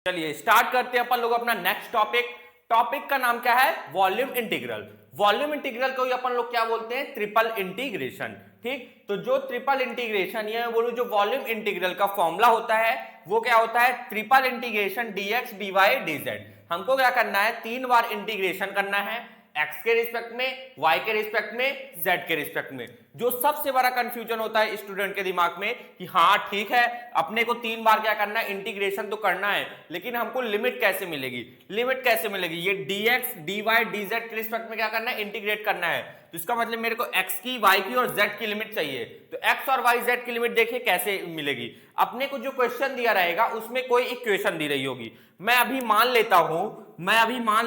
चलिए स्टार्ट करते हैं अपन लोग अपना नेक्स्ट टॉपिक। टॉपिक का नाम क्या है? Volume integral. वॉल्यूम इंटीग्रल को ही अपन लोग क्या बोलते हैं? Triple integration. ठीक, तो जो ट्रिपल इंटीग्रेशन ये मैं बोलूं जो वॉल्यूम इंटीग्रल का फॉर्मूला होता है वो क्या होता है? Triple integration dx dy dz। हमको क्या करना है? 3 बार इंटीग्रेशन करना है, x के रिस्पेक्ट में, y के रिस्पेक्ट में, z के रिस्पेक्ट में। जो सबसे बड़ा कंफ्यूजन होता है स्टूडेंट के दिमाग में कि हाँ ठीक है अपने को 3 बार क्या करना है? इंटीग्रेशन तो करना है, लेकिन हमको लिमिट कैसे मिलेगी? लिमिट कैसे मिलेगी? ये dx dy dz के रिस्पेक्ट में क्या करना है? इंटीग्रेट करना है। तो इसका मतलब मेरे को x की, y की और z की लिमिट चाहिए। तो x और y z की लिमिट देखिए कैसे मिलेगी। अपने को जो क्वेश्चन दिया रहेगा उसमें कोई इक्वेशन दी रही होगी। मैं अभी मान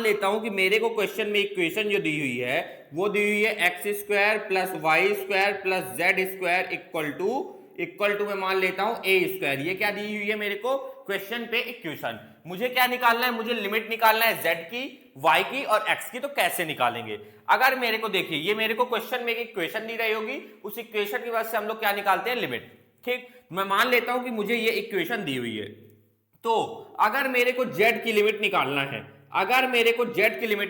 लेता हूं कि मेरे को क्वेश्चन में इक्वेशन जो दी हुई है वो दी हुई है x square plus Y square plus z square equal to मैं मान लेता हूं ए स्क्वायर। ये क्या दी हुई है मेरे को क्वेश्चन पे इक्वेशन। मुझे क्या निकालना है? मुझे लिमिट निकालना है जेड की, वाई की और एक्स की। तो कैसे निकालेंगे? अगर मेरे को देखिए ये मेरे को क्वेश्चन में एक इक्वेशन दी रही होगी, उस इक्वेशन की वजह से हम लोग क्या निकालते हैं? लिमिट। ठीक, मैं मान लेता हूं कि मुझे ये इक्वेशन दी हुई है। तो अगर मेरे को z की लिमिट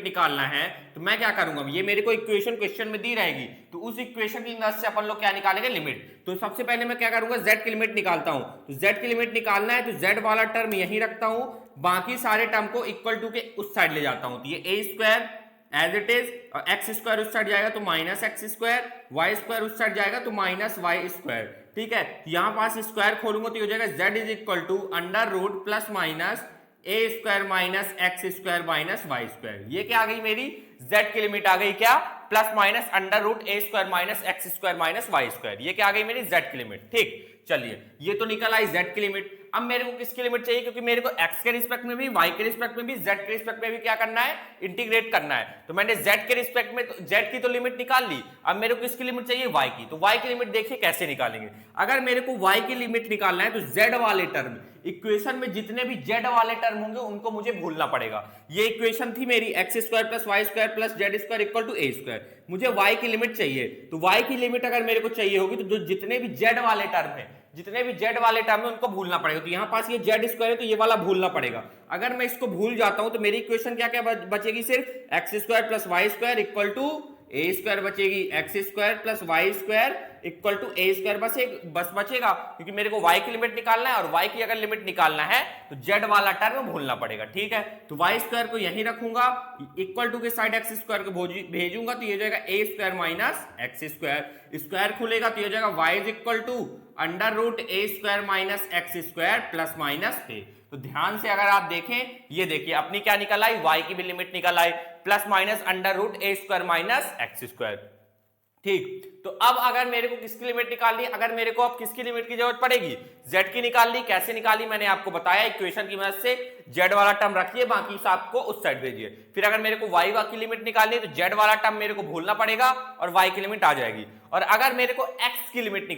निकालना है, तो मैं क्या करूंगा? ये मेरे को इक्वेशन क्वेश्चन में दी रहेगी, तो उस इक्वेशन की मदद से अपन लोग क्या निकालेंगे? लिमिट। तो सबसे पहले मैं क्या करूंगा? z की लिमिट निकालता हूं। तो z की लिमिट निकालना है तो z वाला टर्म यहीं रखता हूं, बाकी सारे टर्म को इक्वल टू के उस साइड ले जाता हूं। तो ये a square as it is, और एक्स स्क्वायर उस साइड जाएगा तो minus x square, y square उस साइड जाएगा तो माइनस वाई स्क्वायर। ठीक है, यहां पास स्क्वायर खोलूंगा तो ये हो जाएगा z is equal to under root plus minus a square minus x square minus Y square. ये क्या आ गई? मेरी z की लिमिट आ गई क्या? प्लस माइनस अंडर रूट ए square minus x square minus Y square. ये क्या आ गई? मेरी z की लिमिट। ठीक, चलिए ये तो निकल आई z की लिमिट। अब मेरे को किसकी लिमिट चाहिए? क्योंकि मेरे को x के रिस्पेक्ट में भी, y के रिस्पेक्ट में भी, z के रिस्पेक्ट में भी क्या करना है? इंटीग्रेट करना है। तो मैंने z के रिस्पेक्ट में तो z की तो लिमिट निकाल ली। अब मेरे को किसकी लिमिट चाहिए? y की। तो y की लिमिट देखिए कैसे निकालेंगे। अगर मेरे को y की लिमिट निकालना है तो z वाले टर्म, इक्वेशन में जितने भी z वाले टर्म होंगे उनको मुझे भूलना पड़ेगा। ये इक्वेशन थी मेरी x square plus Y square plus z square equal to A square. मुझे y की लिमिट चाहिए, तो y की लिमिट अगर मेरे को चाहिए होगी तो जो जितने भी z वाले टर्म है, उनको भूलना पड़ेगा। तो यहां पास ये जेड स्क्वायर है तो ये वाला भूलना पड़ेगा। अगर मैं इसको भूल जाता हूं तो मेरी इक्वेशन क्या क्या बचेगी? सिर्फ X square plus Y square equal to A square बचेगी, x square plus Y square equal to A square बस बचेगा, क्योंकि मेरे को y की लिमिट निकालना है और y की अगर लिमिट निकालना है तो z वाला टर्म भूलना पड़ेगा। ठीक है, तो y स्क्वायर को यहीं रखूंगा, इक्वल टू के साइड एक्स स्क्वायर को भेजूंगा तो ये हो जाएगा A square minus x square. Square खुलेगा तो ये हो जाएगा y is equal to under root A square minus x square plus minus A. तो ध्यान से अगर आप देखें, ये देखिए अपनी क्या निकल आई? y की भी लिमिट निकल आई, प्लस माइनस अंडर रूट ए स्क्वायर माइनस एक्स स्क्वायर। ठीक, तो अब अगर मेरे को किसकी लिमिट निकालनी है? अगर मेरे को अब किसकी लिमिट की जरूरत पड़ेगी? z की निकाल ली। कैसे निकाली मैंने आपको बताया, इक्वेशन की मदद से z वाला टर्म रखिए, बाकी सब को उस साइड भेजिए। फिर अगर मेरे को y की लिमिट निकालनी है तो z वाला टर्म मेरे को भूलना पड़ेगा और y की लिमिट आ जाएगी। और अगर मेरे को x की लिमिट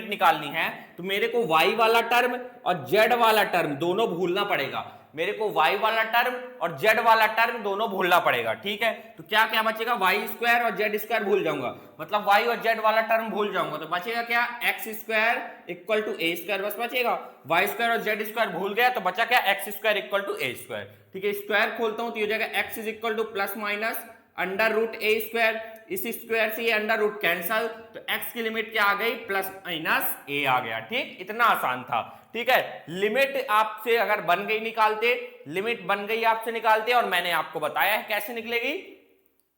निकालनी है, तो मेरे को y वाला टर्म और z वाला टर्म दोनों भूलना पड़ेगा। मेरे को y वाला टर्म और z वाला टर्म दोनों भूलना पड़ेगा। ठीक है, तो क्या क्या बचेगा? y स्क्वायर और z स्क्वायर भूल जाऊंगा, मतलब y और z वाला टर्म भूल जाऊंगा, तो बचेगा क्या? X square equal to A square बस बचेगा। y स्क्वायर और z स्क्वायर भूल गया तो बचा क्या? X square equal to A square. ठीक है, स्क्वायर खोलता हूं तो ये हो जाएगा x is equal to plus minus under root A square. इस स्क्वायर से ये अंडर रूट कैंसल, तो x की लिमिट क्या आ गई? प्लस माइनस ए आ गया। ठीक, इतना आसान था। ठीक है, लिमिट आपसे अगर बन गई निकालते, लिमिट बन गई आपसे निकालते, और मैंने आपको बताया है कैसे निकलेगी।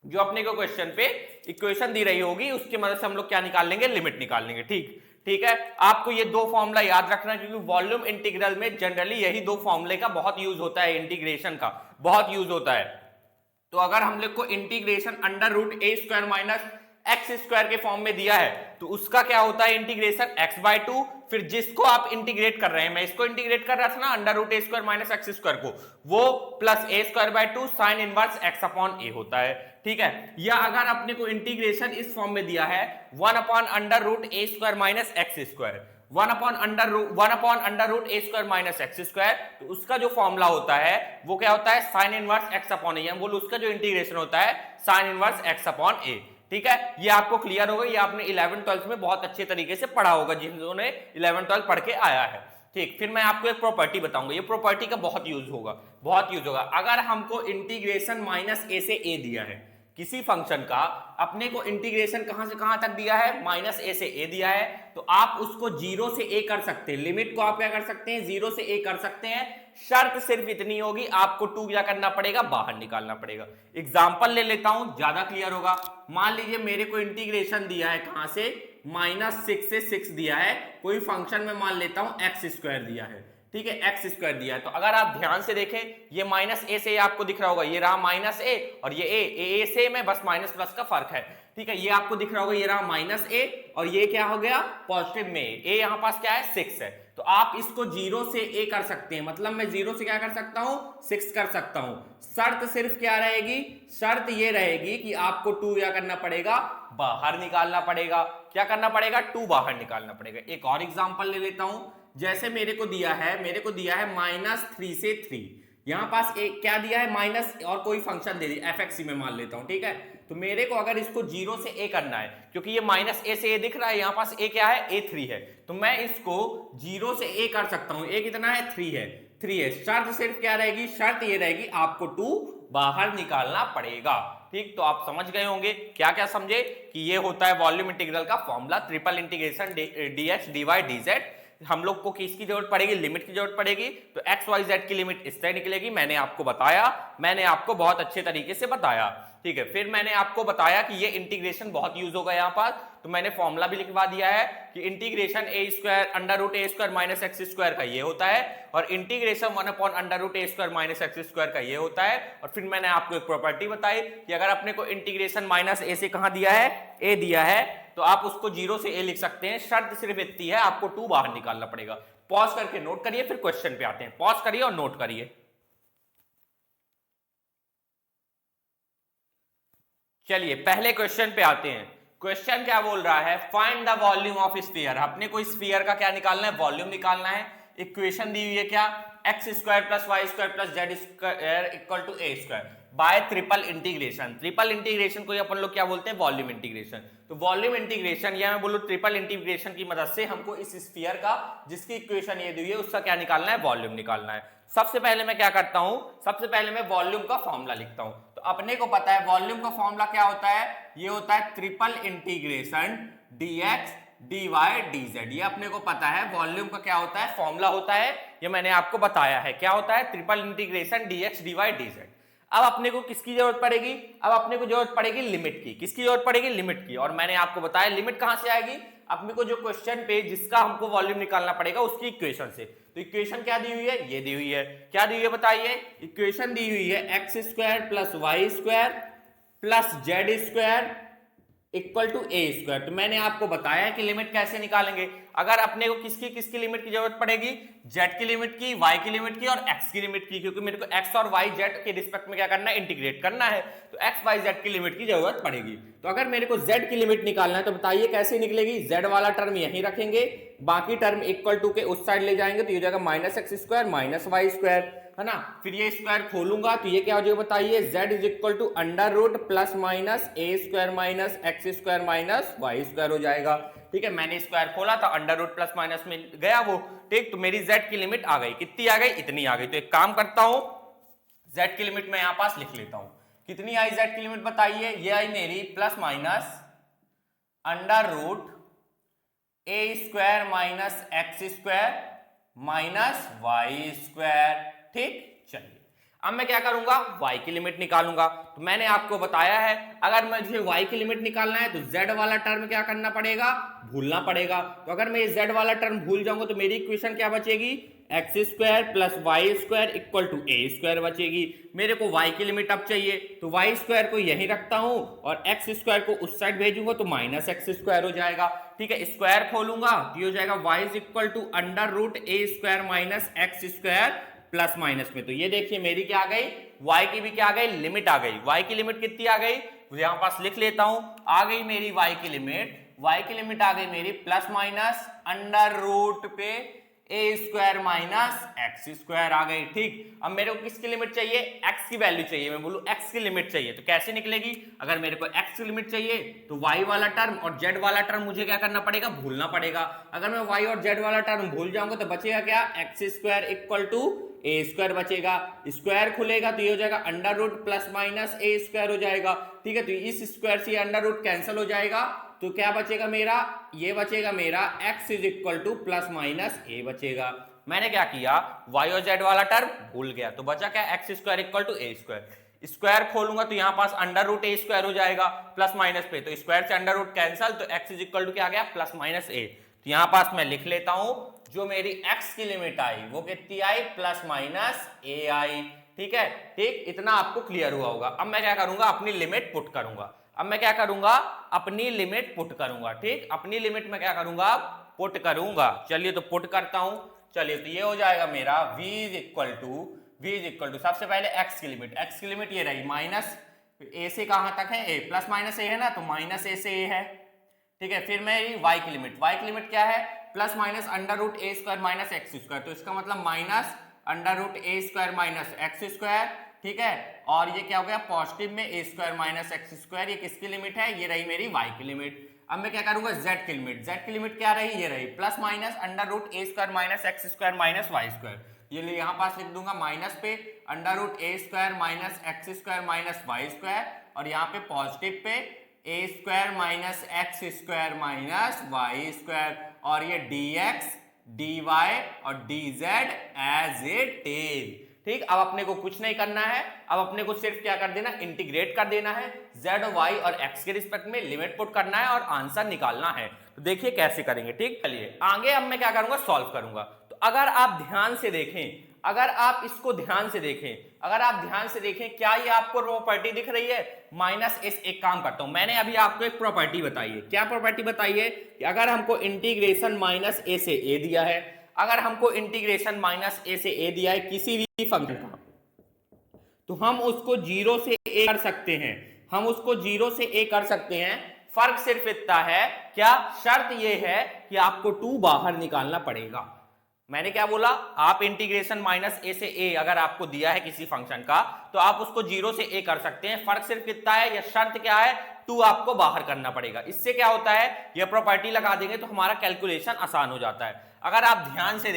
जो अपने को क्वेश्चन पे इक्वेशन दी रही होगी उसकी मदद से हम लोग क्या निकाल लेंगे? लिमिट निकाल लेंगे। ठीक है, आपको ये दो फॉर्मूला याद रखना, क्योंकि वॉल्यूम इंटीग्रल में जनरली यही दो फॉर्मूले का बहुत यूज होता है, इंटीग्रेशन का बहुत यूज होता है। तो अगर हम लोग को इंटीग्रेशन अंडर रूट ए स्क्वायर माइनस एक्स स्क्वायर के फॉर्म में दिया है तो उसका क्या होता है? Integration x by 2। फिर जिसको आप इंटीग्रेट कर रहे हैं, मैं इसको इंटीग्रेट कर रहा था ना अंडर रूट ए स्क्वायर माइनस एक्स स्क्वायर को, वो plus A square by 2 sine inverse X upon A होता है। ठीक है, या अगर अपने को इंटीग्रेशन इस फॉर्म में दिया है 1 अपॉन अंडर रूट ए square minus x square, 1 upon under root ए स्क्वायर माइनस एक्स स्क्वायर, तो उसका जो फॉर्मूला होता है वो क्या होता है? साइन इनवर्स एक्स अपॉन ए। बोलो उसका जो इंटीग्रेशन होता है साइन इनवर्स एक्स अपॉन ए। ठीक है, ये आपको क्लियर होगा, ये आपने 11th 12th में बहुत अच्छे तरीके से पढ़ा होगा, जिन्होंने 11th 12th पढ़ के आया है। ठीक, फिर मैं आपको एक प्रॉपर्टी बताऊंगा, ये प्रॉपर्टी का बहुत यूज होगा। अगर हमको इंटीग्रेशन माइनस ए से ए दिया है किसी फंक्शन का, अपने को इंटीग्रेशन कहां से कहां तक दिया है, माइनस ए से ए दिया है, तो आप उसको जीरो से ए कर सकते हैं, लिमिट को आप क्या कर सकते हैं, जीरो से ए कर सकते हैं। शर्त सिर्फ इतनी होगी, आपको टू क्या करना पड़ेगा, बाहर निकालना पड़ेगा। एग्जाम्पल ले लेता हूं, ज्यादा क्लियर होगा। मान लीजिए मेरे को इंटीग्रेशन दिया है कहां से, -6 से 6 दिया है, कोई फंक्शन में मान लेता हूं एक्स स्क्वायर दिया है, ठीक है, एक्स स्क्वायर दिया है। तो अगर आप ध्यान से देखें, ये माइनस ए से आपको दिख रहा होगा, ये रहा माइनस ए और ये ए सेम है, बस माइनस प्लस का फर्क है, ठीक है। ये आपको दिख रहा होगा, ये रहा माइनस ए और ये क्या हो गया, पॉजिटिव में ए यहां पास क्या है, 6 है। तो आप इसको जीरो से ए कर सकते हैं, मतलब मैं जीरो से क्या कर सकता हूं, 6 कर सकता हूं। शर्त सिर्फ क्या रहेगी, शर्त ये रहेगी कि आपको 2 क्या करना पड़ेगा, बाहर निकालना पड़ेगा। क्या करना पड़ेगा, 2 बाहर निकालना पड़ेगा। एक और एग्जांपल ले लेता हूं, जैसे मेरे को दिया है -3 से 3, यहां पास एक क्या दिया है, माइनस और कोई फंक्शन दे दिया, fx में मान लेता हूं, ठीक है। तो मेरे को अगर इसको जीरो से ए करना है, क्योंकि ये माइनस ए से ए दिख रहा है, यहां पास ए क्या है, a3 है, तो मैं इसको जीरो से ए कर सकता हूं। ए कितना है, 3 है। शर्त सिर्फ क्या रहेगी, शर्त ये रहेगी आपको 2 बाहर निकालना पड़ेगा, ठीक। तो आप समझ गए होंगे, क्या क्या समझे, कि ये होता है वॉल्यूम इंटीग्रल का formula, triple integration dx dy dz। हम लोग को किसकी जरूरत पड़ेगी, लिमिट की जरूरत पड़ेगी। तो एक्स वाई जेड की लिमिट इस तरह निकलेगी, मैंने आपको बताया, मैंने आपको बहुत अच्छे तरीके से बताया, ठीक है। फिर मैंने आपको बताया कि ये इंटीग्रेशन बहुत यूज होगा यहाँ पर, तो मैंने फॉर्मूला भी लिखवा दिया है कि इंटीग्रेशन ए स्क्वायर अंडर रूट ए स्क्वायर माइनस एक्स स्क्वायर का ये होता है, और इंटीग्रेशन 1 अंडर रूट ए स्क्वायर माइनस एक्स स्क्वायर का ये होता है। और फिर मैंने आपको एक प्रॉपर्टी बताई कि अगर अपने को इंटीग्रेशन माइनस ए से कहां दिया है, ए दिया है, तो आप उसको जीरो से ए लिख सकते हैं। शर्त सिर्फ इतनी है, आपको 2 बाहर निकालना पड़ेगा। पॉज करके नोट करिए, फिर क्वेश्चन पे आते हैं। पॉज करिए और नोट करिए। चलिए पहले क्वेश्चन पे आते हैं। क्वेश्चन क्या बोल रहा है, find the volume of sphere. अपने को स्फीयर का क्या निकालना है, वॉल्यूम निकालना है। इक्वेशन दी हुई है क्या, x square plus Y square plus z square equal to A square by triple integration. Triple integration को अपन लोग क्या बोलते हैं, वॉल्यूम इंटीग्रेशन। तो वॉल्यूम इंटीग्रेशन या मैं बोलूं ट्रिपल इंटीग्रेशन की मदद से हमको इस स्फीयर का, जिसकी इक्वेशन ये दी हुई है, उसका क्या निकालना है, वॉल्यूम निकालना है। सबसे पहले मैं क्या करता हूं, सबसे पहले मैं वॉल्यूम का फॉर्मूला लिखता हूं। तो अपने को पता है वॉल्यूम का फॉर्मूला क्या होता है, ये होता है triple integration dx dy dz। ये अपने को पता है वॉल्यूम का क्या होता है, फॉर्मूला होता है, ये मैंने आपको बताया है क्या होता है, triple integration dx dy dz। अब अपने को किसकी जरूरत पड़ेगी, अब अपने को जरूरत पड़ेगी लिमिट की। किसकी जरूरत पड़ेगी, लिमिट की। और मैंने आपको बताया लिमिट कहां से आएगी, अपने को जो क्वेश्चन पे जिसका हमको वॉल्यूम निकालना पड़ेगा उसकी इक्वेशन से। तो इक्वेशन क्या दी हुई है, ये दी हुई है, क्या दी हुई है बताइए। इक्वेशन दी हुई है x square plus Y square plus z square equal to A square. तो मैंने आपको बताया कि लिमिट कैसे निकालेंगे। अगर अपने को किसकी किसकी लिमिट की जरूरत पड़ेगी, जेड की लिमिट की, वाई की लिमिट की और एक्स की लिमिट की, क्योंकि मेरे को एक्स और वाई जेड के रिस्पेक्ट में क्या करना है, इंटीग्रेट करना है। तो एक्स वाई जेड की लिमिट की जरूरत पड़ेगी। तो अगर मेरे को जेड की लिमिट निकालना है तो बताइए कैसे निकलेगी। जेड वाला टर्म यहीं रखेंगे, बाकी टर्म इक्वल टू के उस साइड ले जाएंगे, तो ये जाएगा minus x square minus Y square, है ना। फिर ये स्क्वायर खोलूंगा तो ये क्या हो जाएगा बताइए, z is equal to under root plus minus a square minus x square minus Y square हो जाएगा। ठीक है, मैंने स्क्वायर खोला था, अंडर रूट प्लस माइनस में गया वो, ठीक। तो मेरी z की लिमिट आ गई, कितनी आ गई, इतनी आ गई। तो एक काम करता हूं, z की लिमिट मैं यहां पास लिख लेता हूं। कितनी आई z की लिमिट बताइए, ये आई मेरी प्लस माइनस अंडर रूट ए square minus x square minus Y square, ठीक। चलिए अब मैं क्या करूंगा, y की लिमिट निकालूंगा। तो मैंने आपको बताया है अगर मुझे y की लिमिट निकालना है तो z वाला टर्म क्या करना पड़ेगा, भूलना पड़ेगा। तो अगर मैं ये z वाला टर्म भूल जाऊंगा तो मेरी इक्वेशन क्या बचेगी, x square plus Y square equal to A square बचेगी। मेरे को y की लिमिट अब चाहिए, तो वाई स्क्वायर को यहीं रखता हूं और एक्स स्क्वायर को उस साइड भेजूंगा तो माइनस एक्स स्क्वायर हो जाएगा। ठीक है, स्क्वायर खोलूंगा तो ये हो जाएगा y is equal to under root A square minus x square plus minus में। तो ये देखिए मेरी क्या आ गई, y की भी क्या आ गई, लिमिट आ गई। y की लिमिट कितनी आ गई, यहां पास लिख लेता हूं, आ गई मेरी y की लिमिट। y की लिमिट आ गई मेरी प्लस माइनस अंडर रूट पे A square minus x square आ गई। ठीक, अब मेरे को किसकी लिमिट चाहिए, एक्स की वैल्यू चाहिए, मैं बोलूं एक्स की लिमिट चाहिए, तो कैसे निकलेगी, अगर मेरे को एक्स की लिमिट चाहिए तो वाई वाला टर्म और जेड वाला टर्म मुझे क्या करना पड़ेगा, भूलना पड़ेगा। अगर मैं वाई और जेड वाला टर्म भूल जाऊंगा तो बचेगा क्या, x square equal to A square बचेगा, स्क्वायर खुलेगा तो ये हो जाएगा under root plus minus a square हो जाएगा। ठीक है, तो इस स्क्वायर से अंडर रूट कैंसिल हो जाएगा, तो क्या बचेगा मेरा, ये बचेगा मेरा x is equal to plus minus A बचेगा। मैंने क्या किया, y और z वाला टर्म भूल गया, तो बचा क्या, x square equal to A square. Square खोलूंगा तो यहाँ पास अंडर रूट ए स्क्वायर हो जाएगा प्लस माइनस पे, तो स्क्वायर से अंडर रूट कैंसल, तो x इज इक्वल टू क्या आ गया, प्लस माइनस ए। तो यहाँ पास मैं लिख लेता हूं, जो मेरी x की लिमिट आई वो कितनी आई, प्लस माइनस ए आई। ठीक है, ठीक, इतना आपको क्लियर हुआ होगा। अब मैं क्या करूंगा, अपनी लिमिट पुट करूंगा। अब मैं क्या करूंगा, अपनी लिमिट पुट करूंगा। ठीक, अपनी लिमिट में क्या करूंगा, पुट करूंगा। चलिए तो पुट करता हूं। चलिए तो ये हो जाएगा मेरा v इज इक्वल टू सबसे पहले x की लिमिट ये रही, माइनस a से कहां तक है, a प्लस माइनस a है ना, तो माइनस a से a है। ठीक है, फिर मेरी y की लिमिट क्या है, प्लस माइनस अंडर रूट ए स्क्वायर माइनस एक्स स्क्वायर, तो इसका मतलब माइनस अंडर रूट ए स्क्वायर माइनस एक्स स्क्वायर। ठीक है, और ये क्या हो गया, पॉजिटिव में ए स्क्वायर माइनस एक्स स्क्वायर, ये किसकी लिमिट है, ये रही मेरी y की लिमिट। अब मैं क्या करूंगा, z की लिमिट क्या रही, ये रही प्लस माइनस अंडर रूट ए square minus x square minus Y square, ये लिए यहाँ पास लिख दूंगा माइनस पे अंडर रूट ए square minus x square minus Y square, और यहाँ पे पॉजिटिव पे A square minus x square minus Y square, और ये dx dy और dz एज इट इज। ठीक, अब अपने को कुछ नहीं करना है, अब अपने को सिर्फ क्या कर देना, इंटीग्रेट कर देना है, z और y और x के रिस्पेक्ट में लिमिट पुट करना है और आंसर निकालना है। तो देखिए कैसे करेंगे। ठीक, चलिए आगे अब मैं क्या करूंगा, सॉल्व करूंगा। तो अगर आप ध्यान से देखें, अगर आप इसको ध्यान से देखें, क्या ये आपको प्रॉपर्टी दिख रही है, माइनस इस, एक काम करता हूं, मैंने अभी आपको एक प्रॉपर्टी बताई है। क्या प्रॉपर्टी बताई है, कि अगर हमको इंटीग्रेशन माइनस ए से ए दिया है, अगर हमको इंटीग्रेशन माइनस ए से ए दिया है किसी भी फंक्शन का, तो हम उसको जीरो से ए कर सकते हैं, फर्क सिर्फ इतना है, क्या शर्त यह है कि आपको 2 बाहर निकालना पड़ेगा। मैंने क्या बोला, आप इंटीग्रेशन माइनस ए से ए अगर आपको दिया है किसी फंक्शन का, तो आप उसको 0 से ए कर सकते हैं, फर्क सिर्फ कितना है, या शर्त क्या है, 2 आपको बाहर करना पड़ेगा। इससे क्या होता है, यह प्रॉपर्टी लगा देंगे तो हमारा कैलकुलेशन आसान हो जाता है। अगर आप ध्यान से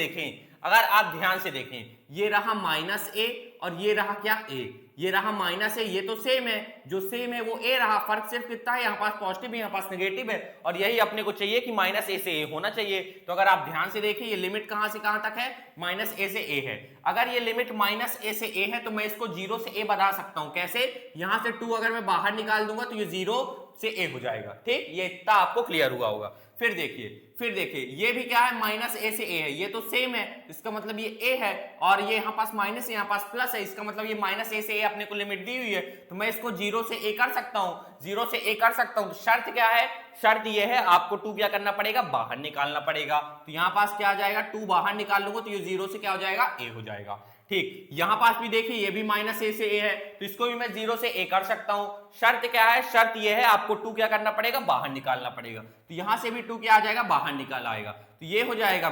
देखें, ये रहा माइनस ए और ये रहा क्या, ए, ये रहा माइनस ए, ये तो सेम है, जो सेम है वो ए रहा, फर्क सिर्फ कितना है, यहाँ पास पॉजिटिव है यहाँ पास नेगेटिव है, और यही अपने को चाहिए कि माइनस ए से ए होना चाहिए। तो अगर आप ध्यान से देखें, ये लिमिट कहां से कहां तक है, माइनस ए से ए है। अगर ये लिमिट माइनस ए से ए है तो मैं इसको 0 से ए बना सकता हूं, कैसे, यहां से 2 अगर मैं बाहर निकाल दूंगा तो ये 0 से ए हो जाएगा। ठीक, ये इतना आपको क्लियर हुआ होगा। फिर देखिए ये भी क्या है, माइनस ए से ए है, ये तो सेम है, इसका मतलब ये ए है, और ये यहाँ पास माइनस है यहाँ पास प्लस है, इसका मतलब ये माइनस ए से ए अपने को लिमिट दी हुई है, तो मैं इसको 0 से ए कर सकता हूं। तो शर्त क्या है, शर्त ये है, आपको 2 क्या करना पड़ेगा, बाहर निकालना पड़ेगा। तो यहाँ पास क्या आ जाएगा, 2 बाहर निकाल लूंगा तो ये 0 से क्या हो जाएगा, ए हो जाएगा। ठीक, यहां पास भी देखिए ये भी माइनस ए से ए है, तो इसको भी मैं 0 से ए कर सकता हूं। शर्त क्या है, शर्त ये है, आपको 2 क्या करना पड़ेगा, बाहर निकालना पड़ेगा। तो यहां से भी 2 क्या आ जाएगा, बाहर निकाल आएगा। तो ये हो जाएगा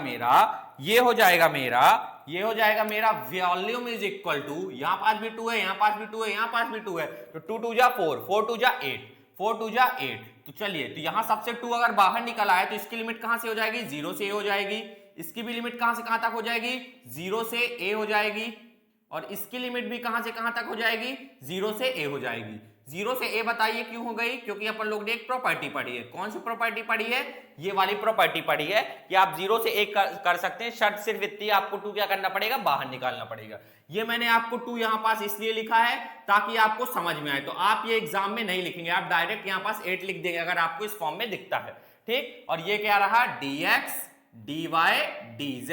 मेरा वॉल्यूम इज इक्वल टू, यहां पास भी 2 है, यहां पास भी 2 है, यहां पास भी 2 है, तो 2 2 जा 4, 4 2 जा 8, 4 2 जा 8। तो चलिए, तो यहां सबसे 2 अगर बाहर निकल आए तो इसकी लिमिट कहां से हो जाएगी, 0 से ए हो जाएगी। इसकी भी लिमिट कहां से कहां तक हो जाएगी, 0 से ए हो जाएगी, और इसकी लिमिट भी कहां से कहां तक हो जाएगी, 0 से ए हो जाएगी। 0 से ए बताइए क्यों हो गई, क्योंकि अपन लोग ने एक प्रॉपर्टी पढ़ी है। कौन सी प्रॉपर्टी पढ़ी है, ये वाली प्रॉपर्टी पढ़ी है कि आप 0 से ए कर सकते हैं, शर्त सिर्फ इतनी है, आपको 2 क्या करना पड़ेगा, बाहर निकालना पड़ेगा। ये मैंने आपको 2 यहां पास इसलिए लिखा है ताकि आपको समझ में आए, तो आप ये एग्जाम में नहीं लिखेंगे, आप डायरेक्ट यहां पास 8 लिख देंगे अगर आपको इस फॉर्म में दिखता है। ठीक, और ये क्या रहा, dx dy dz।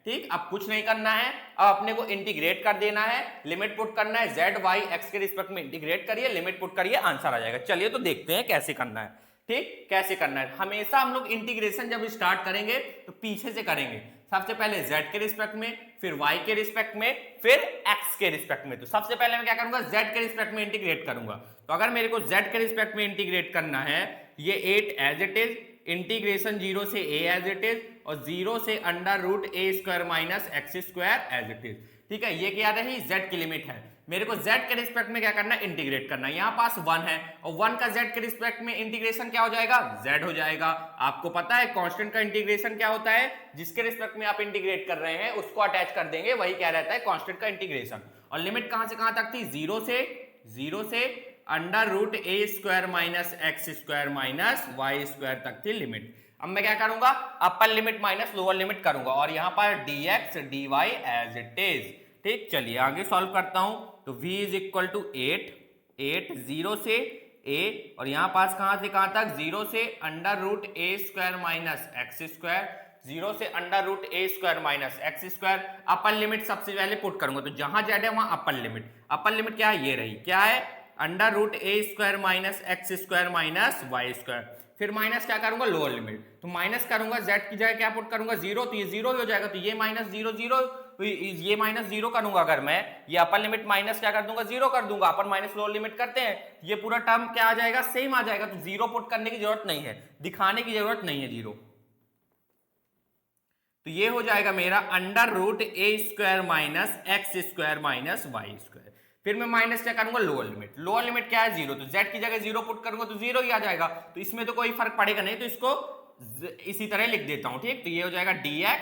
ठीक, अब कुछ नहीं करना है, अब अपने को इंटीग्रेट कर देना है, लिमिट पुट करना है, z y x के रिस्पेक्ट में इंटीग्रेट करिए, लिमिट पुट करिए, आंसर आ जाएगा। चलिए तो देखते हैं कैसे करना है। ठीक, कैसे करना है, हमेशा हम लोग इंटीग्रेशन जब स्टार्ट करेंगे तो पीछे से करेंगे, सबसे पहले z के रिस्पेक्ट में, फिर y के रिस्पेक्ट में, फिर x के रिस्पेक्ट में। तो सबसे पहले मैं क्या करूंगा, z के रिस्पेक्ट में इंटीग्रेट करूंगा। तो अगर मेरे को z के रिस्पेक्ट में इंटीग्रेट करना है, ये 8 एज इट इज, इंटीग्रेशन 0 से a एज इट इज, और 0 से under root A square minus x square as it is. ठीक है, ये क्या रही, z की लिमिट है। मेरे को z के रिस्पेक्ट में क्या करना है, इंटीग्रेट करना है। यहाँ पास 1 है और 1 का z के रिस्पेक्ट में इंटीग्रेशन क्या हो जाएगा, z हो जाएगा। आपको पता है कांस्टेंट का इंटीग्रेशन क्या होता है, जिसके रिस्पेक्ट में आप इंटीग्रेट कर रहे हैं उसको अटैच कर देंगे, वही क्या रहता है कांस्टेंट का इंटीग्रेशन। और लिमिट कहां से कहां तक थी, 0 से अंडर रूट ए square minus x square minus Y square तक थी लिमिट। अब मैं क्या करूंगा, upper limit minus lower limit करूंगा और यहां पर dx dy as it is. ठीक, चलिए आगे सॉल्व करता हूं। तो v इज इक्वल टू 8 0 से a और यहां पास कहां से कहां तक, 0 से अंडर रूट ए स्क्वायर माइनस एक्स स्क्वायर, 0 से अंडर रूट ए square minus x square. Upper limit सबसे पहले पुट करूंगा, तो जहां z है वहां अपर लिमिट क्या है, ये रही, क्या है, अंडर रूट ए square minus x square minus Y square. फिर माइनस क्या करूंगा, लोअर लिमिट, तो माइनस करूंगा, z की जगह क्या पुट करूंगा, 0, तो ये 0 हो जाएगा, तो ये माइनस 0 0, तो ये माइनस 0 करूंगा। अगर मैं ये अपर लिमिट माइनस क्या कर दूंगा, 0 कर दूंगा। अपर माइनस लोअर लिमिट करते हैं, ये पूरा टर्म क्या आ जाएगा, सेम आ जाएगा। तो 0 पुट करने की जरूरत नहीं है, दिखाने की जरूरत नहीं है 0। तो ये हो जाएगा मेरा अंडर रूट ए square minus x square minus Y square. फिर मैं माइनस क्या करूंगा, लोअर लिमिट क्या है, 0, तो z की जगह 0 पुट करूंगा तो 0 ही आ जाएगा। तो इसमें तो कोई फर्क पड़ेगा नहीं, तो इसको इसी तरह लिख देता हूं। ठीक, तो ये हो जाएगा dx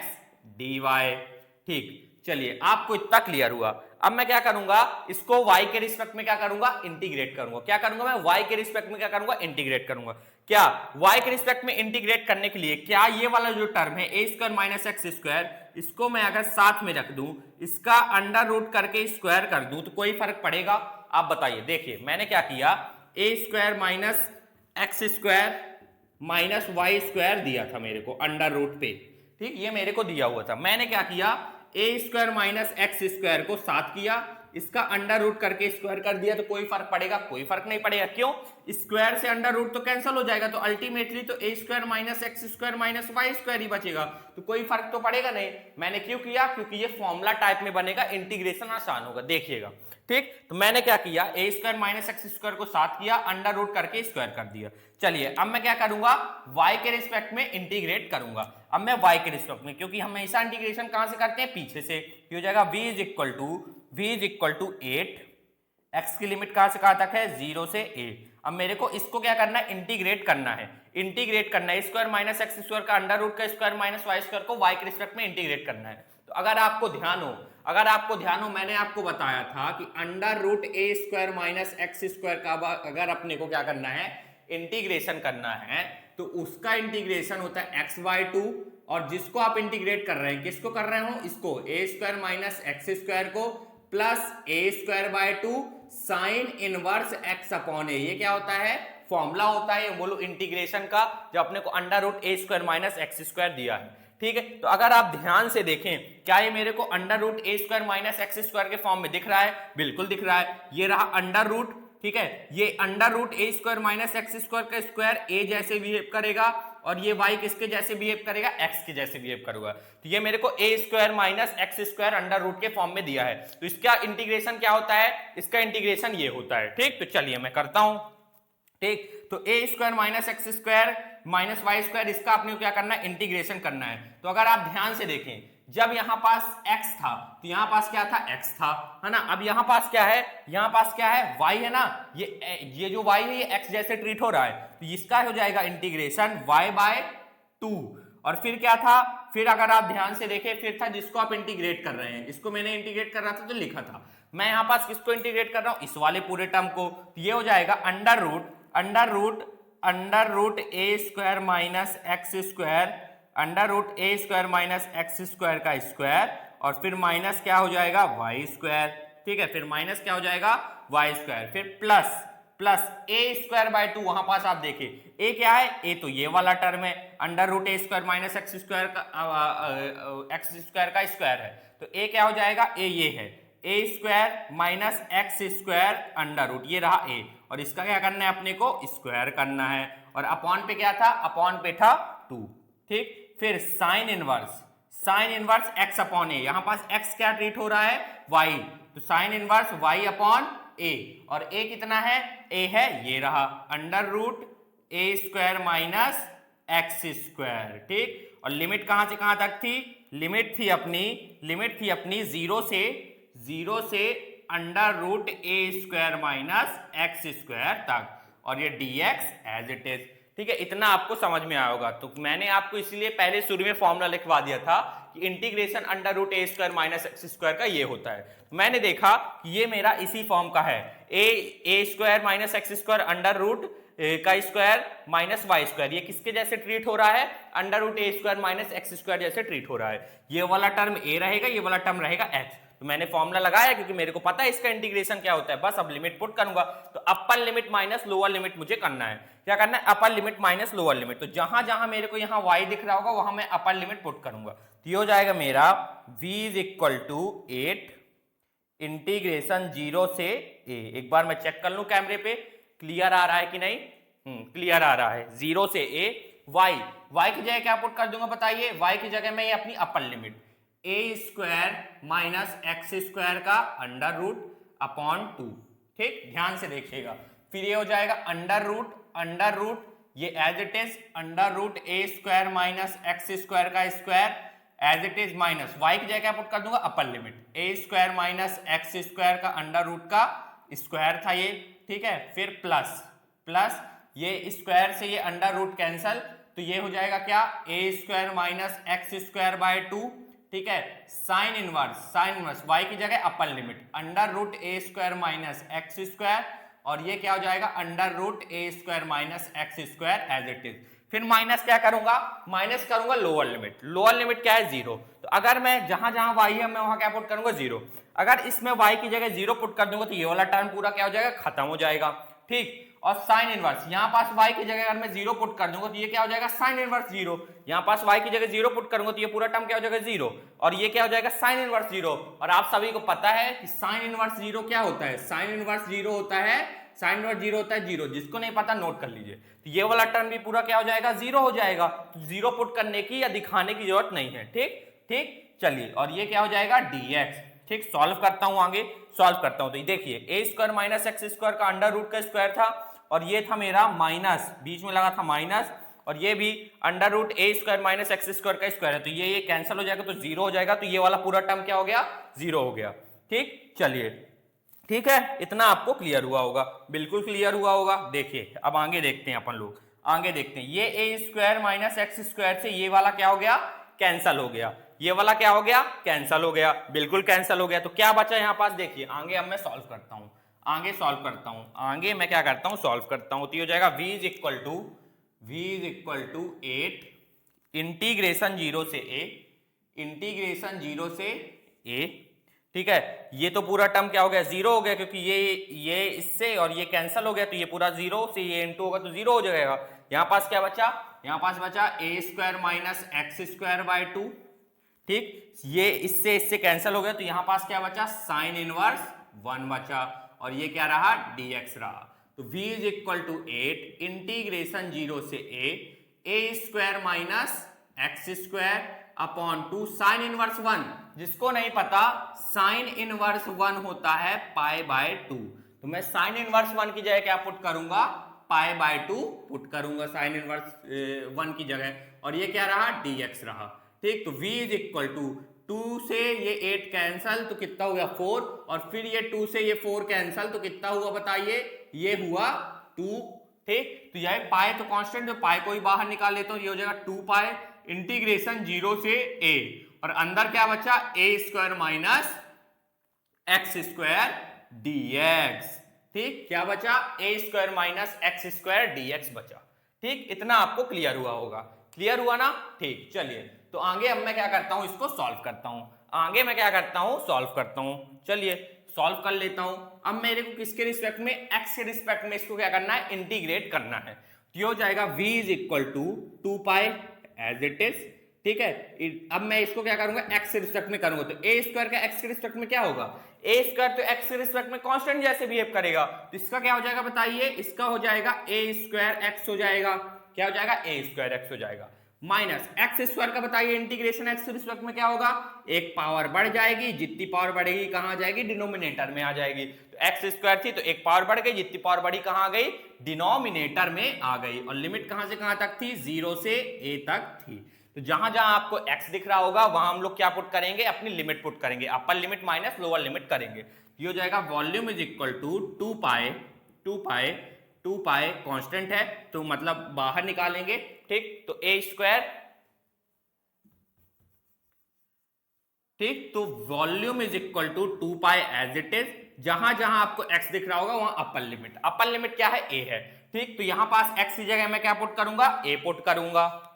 dy। ठीक, चलिए आपको इतना क्लियर हुआ। अब मैं क्या करूंगा, इसको y के रिस्पेक्ट में क्या करूंगा, इंटीग्रेट करूंगा। क्या करूंगा मैं, y के रिस्पेक्ट में क्या करूंगा, इंटीग्रेट करूंगा। क्या y के रिस्पेक्ट में इंटीग्रेट करने के लिए, क्या ये वाला जो टर्म है A square minus x square, इसको मैं अगर साथ में रख दूं, इसका अंडर रूट करके स्क्वायर कर दूं, तो कोई फर्क पड़ेगा? आप बताइए। देखिए मैंने क्या किया, A square minus x square minus Y square दिया था मेरे को अंडर रूट पे। ठीक, ये मेरे को दिया हुआ था। मैंने क्या किया, A square minus x square को साथ किया, इसका अंडर रूट करके स्क्वायर कर दिया। तो कोई फर्क पड़ेगा? कोई फर्क नहीं पड़ेगा। क्यों? स्क्वायर से अंडर रूट तो कैंसिल हो जाएगा, तो अल्टीमेटली तो A square minus x square minus Y square ही बचेगा। तो कोई फर्क तो पड़ेगा नहीं। मैंने क्यों किया? क्योंकि ये फॉर्मूला टाइप में बनेगा, इंटीग्रेशन आसान होगा। देखिएगा, ठीक, तो मैंने क्या किया, A square minus x square को साथ किया, अंडर रूट करके स्क्वायर कर दिया। चलिए अब मैं क्या करूंगा, y के रिस्पेक्ट में इंटीग्रेट करूंगा। अब मैं y के रिस्पेक्ट में, क्योंकि हम हमेशा इंटीग्रेशन कहां से करते हैं, पीछे से, हो जाएगा v is equal to 8, x की लिमिट कहां से कहां तक है, 0 से a। अब मेरे को इसको क्या करना है, इंटीग्रेट करना है। स्क्वायर माइनस एक्स स्क्वायर का अंडर रूट का स्क्वायर माइनस वाई स्क्वायर को y के रिस्पेक्ट में इंटीग्रेट करना है। तो अगर आपको ध्यान हो, मैंने आपको बताया था कि अंडर रूट ए स्क्वायर माइनस एक्स स्क्वायर का अगर अपने को क्या करना है, इंटीग्रेशन करना है, तो उसका इंटीग्रेशन होता है x/2, और जिसको आप इंटीग्रेट कर रहे हैं, किसको कर रहे हो, इसको A square minus x square को plus A square by 2 sine inverse X upon A. ये क्या होता है, फॉर्मूला होता है, बोलो इंटीग्रेशन का, जो अपने को अंडर रूट ए स्क्वायर माइनस एक्स स्क्वायर दिया है। ठीक है, तो अगर आप ध्यान से देखें, क्या ये मेरे को अंडर रूट ए स्क्वायर माइनस एक्स स्क्वायर के फॉर्म में दिख रहा है? बिल्कुल दिख रहा है। ये रहा अंडर रूट, ठीक है, ये अंडर रूट ए स्क्वायर माइनस एक्स स्क्वायर का स्क्वायर ए जैसे बिहेव करेगा, और ये y किसके जैसे बिहेव करेगा, x के जैसे बिहेव करेगा। तो ये मेरे को A square minus x square under root के फॉर्म में दिया है। तो इसका इंटीग्रेशन क्या होता है, इसका इंटीग्रेशन ये होता है। ठीक, तो चलिए मैं करता हूं। ठीक, तो A square minus x square minus Y square, इसका आपने को क्या करना है, इंटीग्रेशन करना है। तो अगर आप ध्यान से देखें, जब यहां पास x था तो यहां पास क्या था, x था, है ना। अब यहां पास क्या है, यहां पास क्या है, y है ना। ये जो y है ये x जैसे ट्रीट हो रहा है, तो इसका हो जाएगा इंटीग्रेशन y/2। और फिर क्या था, फिर अगर आप ध्यान से देखें, फिर था जिसको आप इंटीग्रेट कर रहे हैं, इसको मैंने इंटीग्रेट कर रहा था तो लिखा था। मैं यहां पास किसको इंटीग्रेट कर रहा हूं, इस वाले पूरे टर्म को। तो ये हो जाएगा अंडर रूट ए square minus x square, under root ए स्क्वायर माइनस एक्स स्क्वायर का स्क्वायर, और फिर माइनस क्या हो जाएगा, वाई स्क्वायर। ठीक है, फिर माइनस क्या हो जाएगा, वाई स्क्वायर, फिर प्लस ए स्क्वायर बाय 2। वहां पास आप देखिए ए क्या है, ए तो ये वाला टर्म है, अंडर रूट ए स्क्वायर माइनस एक्स स्क्वायर का स्क्वायर है। तो ए क्या हो जाएगा, ए ये है, A square minus x square under root, ये रहा ए, और इसका क्या करना है, अपने को स्क्वायर करना है। और अपॉन पे क्या था, अपॉन पे था 2। ठीक, फिर साइन इनवर्स एक्स अपॉन ए, यहां पास एक्स क्या ट्रीट हो रहा है, वाई, तो साइन इनवर्स वाई अपॉन ए, और ए कितना है, ए है, ये रहा अंडर रूट ए स्क्वायर माइनस एक्स स्क्वायर। ठीक, और लिमिट कहां से कहां तक थी? लिमिट थी अपनी जीरो से अंडर रूट ए स्क्वायर माइनस एक्स स्क्वायर तक, और ये dx एज इट इज। ठीक है, इतना आपको समझ में आया होगा। तो मैंने आपको इसलिए पहले शुरू में फॉर्मूला लिखवा दिया था कि इंटीग्रेशन अंडर रूट ए स्क्वायर माइनस एक्स स्क्वायर का ये होता है। मैंने देखा कि ये मेरा इसी फॉर्म का है, A square minus x square under root का स्क्वायर माइनस वाई स्क्वायर। ये किसके जैसे ट्रीट हो रहा है? अंडर रूट ए स्क्वायर माइनस एक्स स्क्वायर जैसे ट्रीट हो रहा है। ये वाला टर्म ए रहेगा, ये वाला टर्म रहेगा एक्स। तो मैंने फॉर्मूला लगाया क्योंकि मेरे को पता है इसका इंटीग्रेशन क्या होता है। बस अब लिमिट पुट करूंगा, तो अपर लिमिट माइनस लोअर लिमिट मुझे करना है। क्या करना है? अपर लिमिट माइनस लोअर लिमिट। तो जहां जहां मेरे को यहाँ y दिख रहा होगा वहां मैं अपर लिमिट पुट करूंगा। तो ये हो जाएगा मेरा v is equal to 8 integration 0 से a। एक बार मैं चेक कर लूं कैमरे पे, क्लियर आ रहा है कि नहीं? क्लियर आ रहा है। 0 से a, y की जगह क्या पुट कर दूंगा बताइए? y की जगह मैं ये अपनी upper limit A square minus x square का अंडर रूट अपॉन 2। ठीक, ध्यान से देखिएगा। फिर ये हो जाएगा अंडर रूट ये as it is under root A square minus x square का square as it is minus Y की जगह क्या पुट कर दूंगा? Upper limit A square minus x square का अंडर रूट का स्क्वायर था ये। ठीक है, फिर प्लस ये स्क्वायर से ये अंडर रूट कैंसल, तो ये हो जाएगा क्या? A square minus x square by 2। ठीक है, साइन इनवर्स y की जगह अपर लिमिट अंडर रूट ए स्क्वायर माइनस एक्स स्क्वायर, और ये क्या हो जाएगा? Under root A square minus x square as it is. फिर माइनस क्या करूंगा? माइनस करूंगा लोअर लिमिट क्या है? 0। तो अगर मैं जहां जहां y है मैं वहां क्या पुट करूंगा? 0। अगर इसमें y की जगह 0 पुट कर दूंगा तो ये वाला टर्म पूरा क्या हो जाएगा? खत्म हो जाएगा। ठीक, और साइन इनवर्स यहाँ पास y की जगह अगर मैं 0 पुट कर दूंगा तो ये क्या हो जाएगा? Sine inverse 0। यहाँ पास y की जगह 0 पुट करूंगा तो ये पूरा टर्म क्या हो जाएगा? 0, और ये क्या हो जाएगा? Sine inverse 0। और आप सभी को पता है कि साइन इनवर्स 0 क्या होता है? साइन इनवर्स 0 होता है 0। जिसको नहीं पता नोट कर लीजिए। तो ये वाला टर्म भी पूरा क्या हो जाएगा? 0 हो जाएगा। तो 0 पुट करने की या दिखाने की जरूरत नहीं है। ठीक, चलिए, और ये क्या हो जाएगा? dx। ठीक, सॉल्व करता हूं, आगे सॉल्व करता हूं। तो देखिए ए स्क्वायर माइनस एक्स स्क्वायर का अंडर रूट का स्क्वायर था, और ये था मेरा माइनस, बीच में लगा था माइनस, और ये भी अंडर रूट ए स्क्वायर माइनस एक्स स्क्वायर का स्क्वायर है। तो ये कैंसिल हो जाएगा तो 0 हो जाएगा। तो ये वाला पूरा टर्म क्या हो गया? 0 हो गया। ठीक, चलिए, ठीक है, इतना आपको क्लियर हुआ होगा, बिल्कुल क्लियर हुआ होगा। देखिए अब आगे देखते हैं अपन लोग, आगे देखते हैं। ये A square minus x square से ये वाला क्या हो गया? कैंसल हो गया। ये वाला क्या हो गया? कैंसल हो गया, बिल्कुल कैंसल हो गया। तो क्या बचा यहाँ पास? देखिए आगे अब मैं सॉल्व करता हूँ, आगे मैं क्या करता हूँ? सॉल्व करता हूँ। तो ये हो जाएगा v is equal to 8 integration 0 से a। ठीक है, ये तो पूरा टर्म क्या हो गया? 0 हो गया, क्योंकि ये इससे और ये कैंसिल हो गया, तो ये पूरा 0 से ये इंटू होगा तो 0 हो जाएगा। यहाँ पास क्या बचा? यहाँ पास बचा A square minus x square by 2। ठीक, ये इससे कैंसिल हो गया, तो यहाँ पास क्या बचा? साइन इनवर्स 1 बचा, और ये क्या रहा? dx रहा। तो v is equal to 8 integration 0 से a square minus x square upon 2 sine inverse 1। जिसको नहीं पता, साइन इनवर्स 1 होता है पाई बाय 2। तो मैं साइन इनवर्स 1 की जगह क्या पुट करूंगा? पाई बाय 2 पुट करूंगा साइन इनवर्स 1 की जगह, और ये क्या रहा? dx रहा। ठीक, तो v इज इक्वल टू 2 से ये 8 कैंसल, तो कितना हो गया? 4, और फिर ये 2 से ये 4 कैंसल, तो कितना हुआ बताइए? ये हुआ 2। ठीक, तो यह पाई तो कांस्टेंट, तो पाई को ही बाहर निकाल लेता हूं, ये हो जाएगा 2 पाई इंटीग्रेशन 0 से a, और अंदर क्या बचा? a square minus x square dx। ठीक, क्या बचा? a square minus x square dx बचा। ठीक, इतना आपको क्लियर हुआ होगा, क्लियर हुआ ना? ठीक, चलिए, तो आगे अब मैं क्या करता हूं? इसको सॉल्व करता हूं, सॉल्व करता हूं। चलिए सॉल्व कर लेता हूं। अब मेरे को किसके रिस्पेक्ट में? एक्स के रिस्पेक्ट में इसको क्या करना है? इंटीग्रेट करना है। तो ये हो जाएगा v is equal to 2 pi as it is. ठीक है, अब मैं इसको क्या करूंगा? एक्स के रिस्पेक्ट में करूंगा, तो ए स्क्वायर का एक्स के रिस्पेक्ट में क्या होगा? ए स्क्वायर तो एक्स के रिस्पेक्ट में कांस्टेंट जैसे बिहेव करेगा, तो इसका क्या हो जाएगा बताइए? इसका हो जाएगा ए स्क्वायर एक्स हो जाएगा। क्या हो जाएगा? ए स्क्वायर एक्स हो जाएगा, माइनस एक्स स्क्वायर का बताइए इंटीग्रेशन एक्स के रिस्पेक्ट में क्या होगा, एक पावर बढ़ जाएगी, जितनी पावर बढ़ेगी कहां जाएगी, डिनोमिनेटर में आ जाएगी। तो एक्स स्क्वायर थी तो एक पावर बढ़ गई, जितनी पावर बढ़ी कहां गई, डिनोमिनेटर में आ गई। और लिमिट कहां से कहां तक थी, 0 से a तक थी। तो जहां जहां आपको x दिख रहा होगा वहां हम लोग क्या पुट करेंगे, अपनी लिमिट पुट करेंगे, upper limit minus lower limit करेंगे। ये हो जाएगा volume is equal to 2 pi constant है तो मतलब बाहर निकालेंगे, ठीक। तो a स्क्वायर, ठीक, तो volume is equal to 2 pi as it is. जहां जहां आपको x दिख रहा होगा वहां अपर लिमिट क्या है, a है, ठीक। तो यहां पास x की जगह मैं क्या पुट करूंगा, a पुट करूंगा,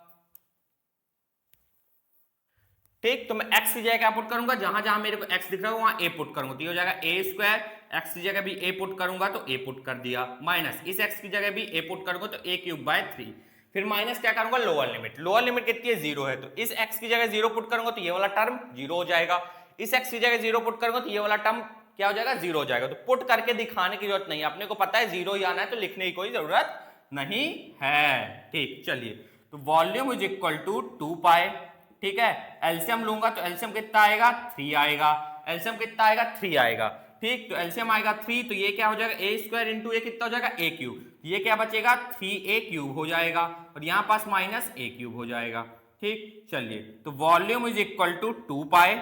ठीक। तो मैं x की जगह क्या पुट करूंगा, जहां जहां मेरे को x दिख रहा है वहां a पुट करूंगा। तो ये हो जाएगा a स्क्वायर, x की जगह भी a पुट करूंगा तो a पुट कर दिया, माइनस इस x की जगह भी a पुट करूंगा तो a क्यूब बाय 3। फिर माइनस क्या करूंगा, लोअर लिमिट कितनी है, 0 है। तो इस x की जगह 0 पुट करूंगा तो ये वाला टर्म 0 हो जाएगा, इस x की जगह 0 पुट करूंगा तो ये वाला टर्म क्या हो जाएगा, 0 हो जाएगा। तो पुट करके दिखाने की जरूरत नहीं है, अपने को पता है 0 ही आना है तो लिखने की कोई जरूरत नहीं है, ठीक। चलिए, तो वॉल्यूम इज इक्वल टू 2 पाई, ठीक है। एलसीएम लूंगा तो एलसीएम कितना आएगा, 3 आएगा, एलसीएम कितना आएगा, 3 आएगा, ठीक। तो एलसीएम आएगा 3, तो ये क्या हो जाएगा, a स्क्वायर इंटू ए कितना हो जाएगा, a क्यूब। ये क्या बचेगा, 3a क्यूब हो जाएगा, और यहाँ पास माइनस a क्यूब हो जाएगा, ठीक। चलिए, तो volume is equal to 2 pi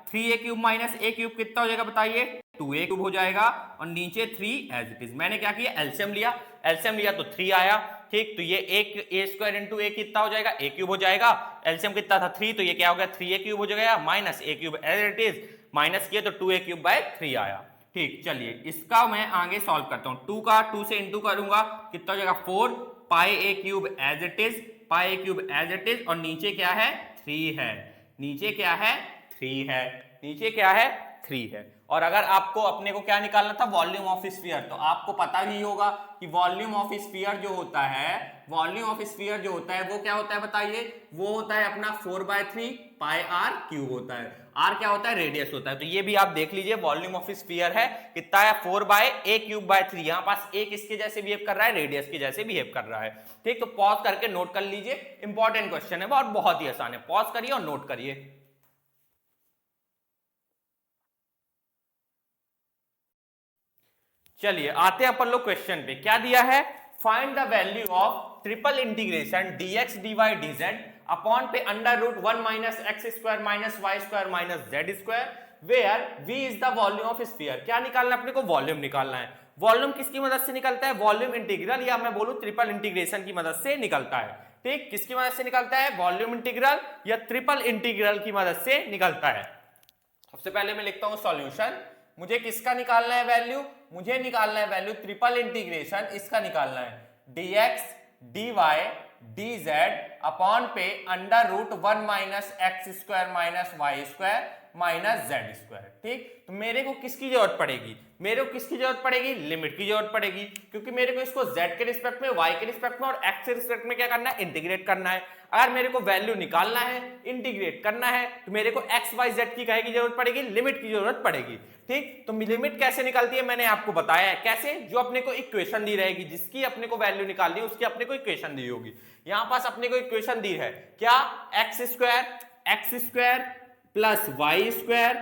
3a cube minus a cube कितना हो जाएगा बताइए, 2a क्यूब हो जाएगा, और नीचे 3 एज इट इज। मैंने क्या किया, एलसीएम लिया तो 3 आया, ठीक। तो ये एक a स्क्वायर इंटू ए कितना हो जाएगा, a क्यूब हो जाएगा। एलसीएम कितना था, 3, तो ये क्या हो गया, 3a क्यूब हो जाएगा, minus a cube as it is, minus किया तो 2a क्यूब बाय 3 आया, ठीक। चलिए, इसका मैं आगे सॉल्व करता हूं। 2 से इंटू करूंगा कितना हो जाएगा, 4 pi a cube as it is, और नीचे क्या है, 3 है, नीचे क्या है, 3 है। और अगर आपको अपने को क्या निकालना था, वॉल्यूम ऑफ स्फीयर, तो आपको पता ही होगा कि वॉल्यूम ऑफ स्फीयर जो होता है वो क्या होता है बताइए, वो होता है अपना 4/3 पाई r क्यूब होता है। r क्या होता है, रेडियस होता है। तो ये भी आप देख लीजिए, वॉल्यूम ऑफ स्फीयर है कितना है, 4/a क्यूब बाय 3। यहाँ पास a किसके जैसे बिहेव कर रहा है, रेडियस के जैसे बिहेव कर रहा है, ठीक। तो पॉज करके नोट कर लीजिए, इंपॉर्टेंट क्वेश्चन है और बहुत ही आसान है, पॉज करिए और नोट करिए। चलिए, आते हैं अपन लोग क्वेश्चन पे। क्या दिया है, find the value of triple integration dx dy dz upon पे under root 1 minus x square minus Y square minus Z square, where v is the volume of sphere. क्या निकालना है अपने को, वॉल्यूम निकालना है। वॉल्यूम किसकी मदद से निकलता है, वॉल्यूम इंटीग्रल, या मैं बोलूं ट्रिपल इंटीग्रेशन की मदद से निकलता है, ठीक। किसकी मदद से निकलता है, वॉल्यूम इंटीग्रल या ट्रिपल इंटीग्रल की मदद से निकलता है। सबसे पहले मैं लिखता हूं सॉल्यूशन। मुझे किसका निकालना है वैल्यू, मुझे निकालना है वैल्यू ट्रिपल इंटीग्रेशन, इसका निकालना है dx dy dz अपॉन पे under root 1 minus x square minus Y square minus Z square, ठीक। तो मेरे को किसकी जरूरत पड़ेगी, लिमिट की जरूरत पड़ेगी, क्योंकि मेरे को इसको z के रिस्पेक्ट में, y के रिस्पेक्ट में और x के रिस्पेक्ट में क्या करना है, इंटीग्रेट करना है। अगर मेरे को वैल्यू निकालना है, इंटीग्रेट करना है, तो मेरे को x y z की कहे की जरूरत पड़ेगी, लिमिट की जरूरत पड़ेगी, ठीक। तो लिमिट कैसे निकलती है मैंने आपको बताया है, कैसे, जो अपने को इक्वेशन दी रहेगी, जिसकी अपने को वैल्यू निकालनी है उसकी अपने को इक्वेशन दी होगी। यहां पास अपने को इक्वेशन दी है क्या, x square plus Y square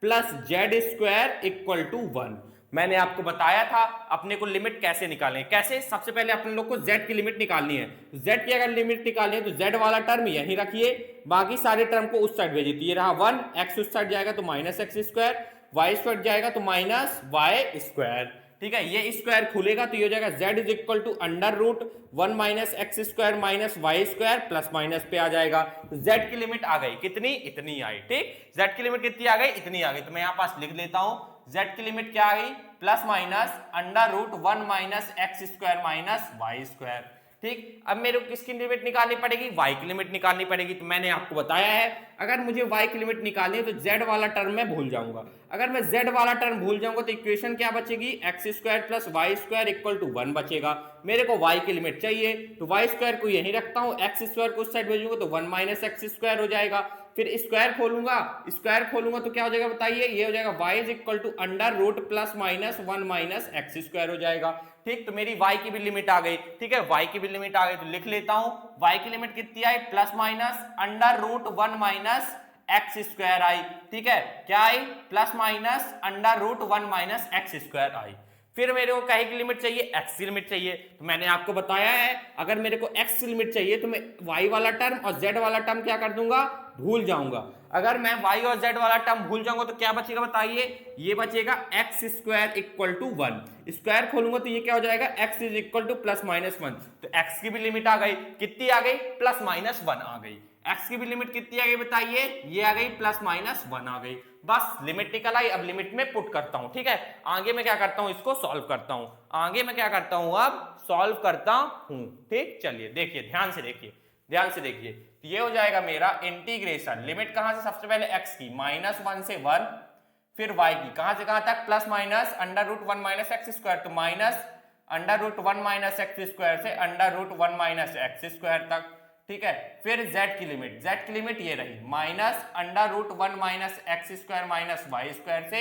plus z square equal to 1। मैंने आपको बताया था अपने को लिमिट कैसे निकालें, कैसे, सबसे पहले अपने लोग को z की लिमिट निकालनी है। z की अगर लिमिट निकालनी है तो z वाला टर्म यहीं रखिए, बाकी सारे टर्म को उस साइड भेजिए। तो ये रहा 1, x उस साइड जाएगा तो minus x square, y square जाएगा तो माइनस वाई स्क्वायर, ठीक है। ये स्क्वायर खुलेगा तो ये हो जाएगा z is equal to under root 1 minus x square minus Y square plus minus पे आ जाएगा। तो z की लिमिट आ गई कितनी, इतनी आई, ठीक। z की लिमिट कितनी आ गई, इतनी आ गई। तो मैं यहाँ पास लिख लेता हूं, z की लिमिट क्या आ गई, plus minus under root 1 minus x square minus Y square, ठीक। अब मेरे को किसकी लिमिट निकालनी पड़ेगी, y की लिमिट निकालनी पड़ेगी। तो मैंने आपको बताया है, अगर मुझे y की लिमिट निकालनी है तो z वाला टर्म मैं भूल जाऊंगा। अगर मैं z वाला टर्म भूल जाऊंगा तो इक्वेशन क्या बचेगी, x square plus Y square equal to 1 बचेगा। मेरे को y की लिमिट चाहिए तो वाई स्क्वायर को यहीं रखता हूं, एक्स स्क्वायर को उस साइड भेजूंगा तो 1 माइनस एक्स स्क्वायर हो जाएगा। फिर स्क्वायर खोलूंगा तो क्या हो जाएगा बताइए, ये हो जाएगा y is equal to under root plus minus 1 minus x square हो जाएगा। ठीक, तो मेरी y की भी लिमिट आ गई। ठीक है, y की भी लिमिट आ गई तो लिख लेता हूं, y की लिमिट कितनी आई, plus minus under root 1 minus x square आई। ठीक है, क्या आई, plus minus under root 1 minus x square आई। फिर मेरे को कहीं की लिमिट चाहिए, x की लिमिट चाहिए। तो मैंने आपको बताया है अगर मेरे को x की लिमिट चाहिए तो मैं y वाला टर्म और z वाला टर्म क्या कर दूंगा, भूल जाऊंगा। अगर मैं y और z वाला टर्म भूल जाऊंगा तो क्या बचेगा बताइए, ये बचेगा x square equal to 1। Square खोलूंगा तो ये क्या हो जाएगा, x is equal to plus minus 1। तो x की भी लिमिट आ गई, कितनी आ गई, प्लस माइनस 1 आ गई। x की भी लिमिट कितनी आ गई बताइए, ये आ गई प्लस माइनस 1 आ गई। बस लिमिट निकल आई, अब लिमिट में पुट करता हूं। ठीक है, आगे मैं क्या करता हूं, इसको सॉल्व करता हूं। अब सॉल्व करता हूं। ठीक, चलिए देखिए, ध्यान से देखिए। तो ये हो जाएगा मेरा इंटीग्रेशन, लिमिट कहां से, सबसे पहले x की -1 से 1, फिर y की कहां से कहां तक, plus minus under root 1 minus x square, तो minus under root 1 minus x square से under root 1 minus x square तक। ठीक है, फिर z की लिमिट ये रही, minus under root 1 minus x square minus Y square से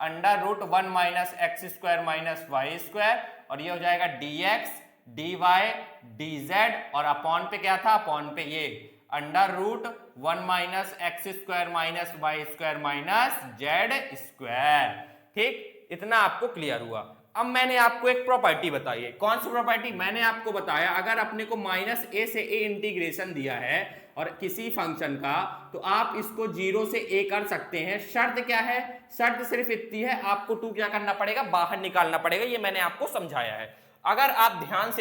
under root 1 minus x square minus Y square, और ये हो जाएगा dx dy dz, और अपॉन पे क्या था, अपॉन पे ये under root 1 minus x square minus Y square minus Z square. ठीक, इतना आपको क्लियर हुआ। अब मैंने आपको एक प्रॉपर्टी बताई है, कौन सी प्रॉपर्टी, मैंने आपको बताया अगर अपने को माइनस ए से ए इंटीग्रेशन दिया है और किसी फंक्शन का, तो आप इसको 0 से a कर सकते हैं। शर्त क्या है, शर्त सिर्फ इतनी है, आपको 2 क्या करना पड़ेगा, बाहर निकालना पड़ेगा। ये मैंने आपको समझाया है। अगर आप ध्यान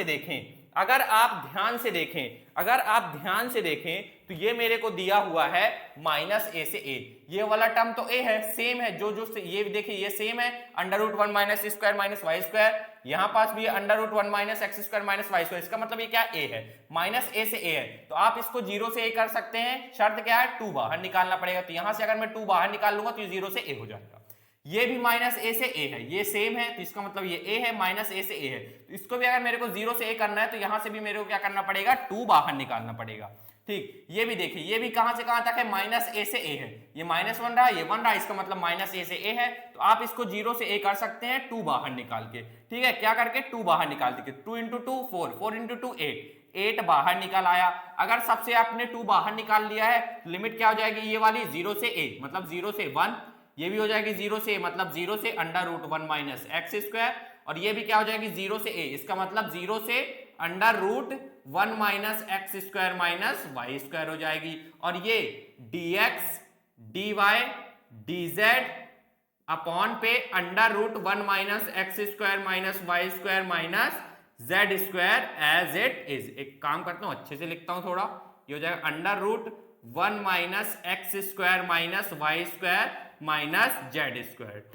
से देखें तो ये मेरे को दिया हुआ है माइनस ए से ए, ये वाला टर्म तो ए है, सेम है, जो ये देखिए ये सेम है, under root 1 minus square minus Y square, यहाँ पास भी under root 1 minus x square minus Y square, इसका मतलब ये क्या ए है, माइनस ए से ए है। तो आप इसको 0 से ए कर सकते हैं। शर्त क्या है, 2 बाहर निकालना पड़ेगा। तो यहां से अगर मैं 2 बाहर निकाल लूंगा तो ये 0 से ए हो जाएगा। ये भी माइनस ए से ए है, ये सेम है, तो इसका मतलब ये ए है, माइनस ए से ए है। तो इसको भी अगर मेरे को 0 से ए करना है तो यहां से भी मेरे को क्या करना पड़ेगा, 2 बाहर निकालना पड़ेगा। ठीक, ये भी देखिए, ये भी कहां से कहां तक है, माइनस ए से ए है, ये -1 रहा, ये 1 रहा, इसका मतलब माइनस ए से ए है। तो आप इसको 0 से ए कर सकते हैं 2 बाहर निकाल के। ठीक है, क्या करके, 2 बाहर निकाल के, 2 × 2 4, 4 × 2 8 बाहर निकल आया। अगर सबसे आपने 2 बाहर निकाल लिया है, लिमिट क्या हो जाएगी, ये वाली 0 से a मतलब 0 से 1, ये भी हो जाएगी 0 से मतलब 0 से under root 1 minus x square, और ये भी क्या हो जाएगी 0 से a, इसका मतलब 0 से under root 1 minus x square minus Y square हो जाएगी। और ये dx dy dz अपॉन पे under root 1 minus x square minus Y square minus Z square as it is. एक काम करता हूं, अच्छे से लिखता हूं थोड़ा, ये हो जाएगा under root 1 minus x square minus Y square minus Z square.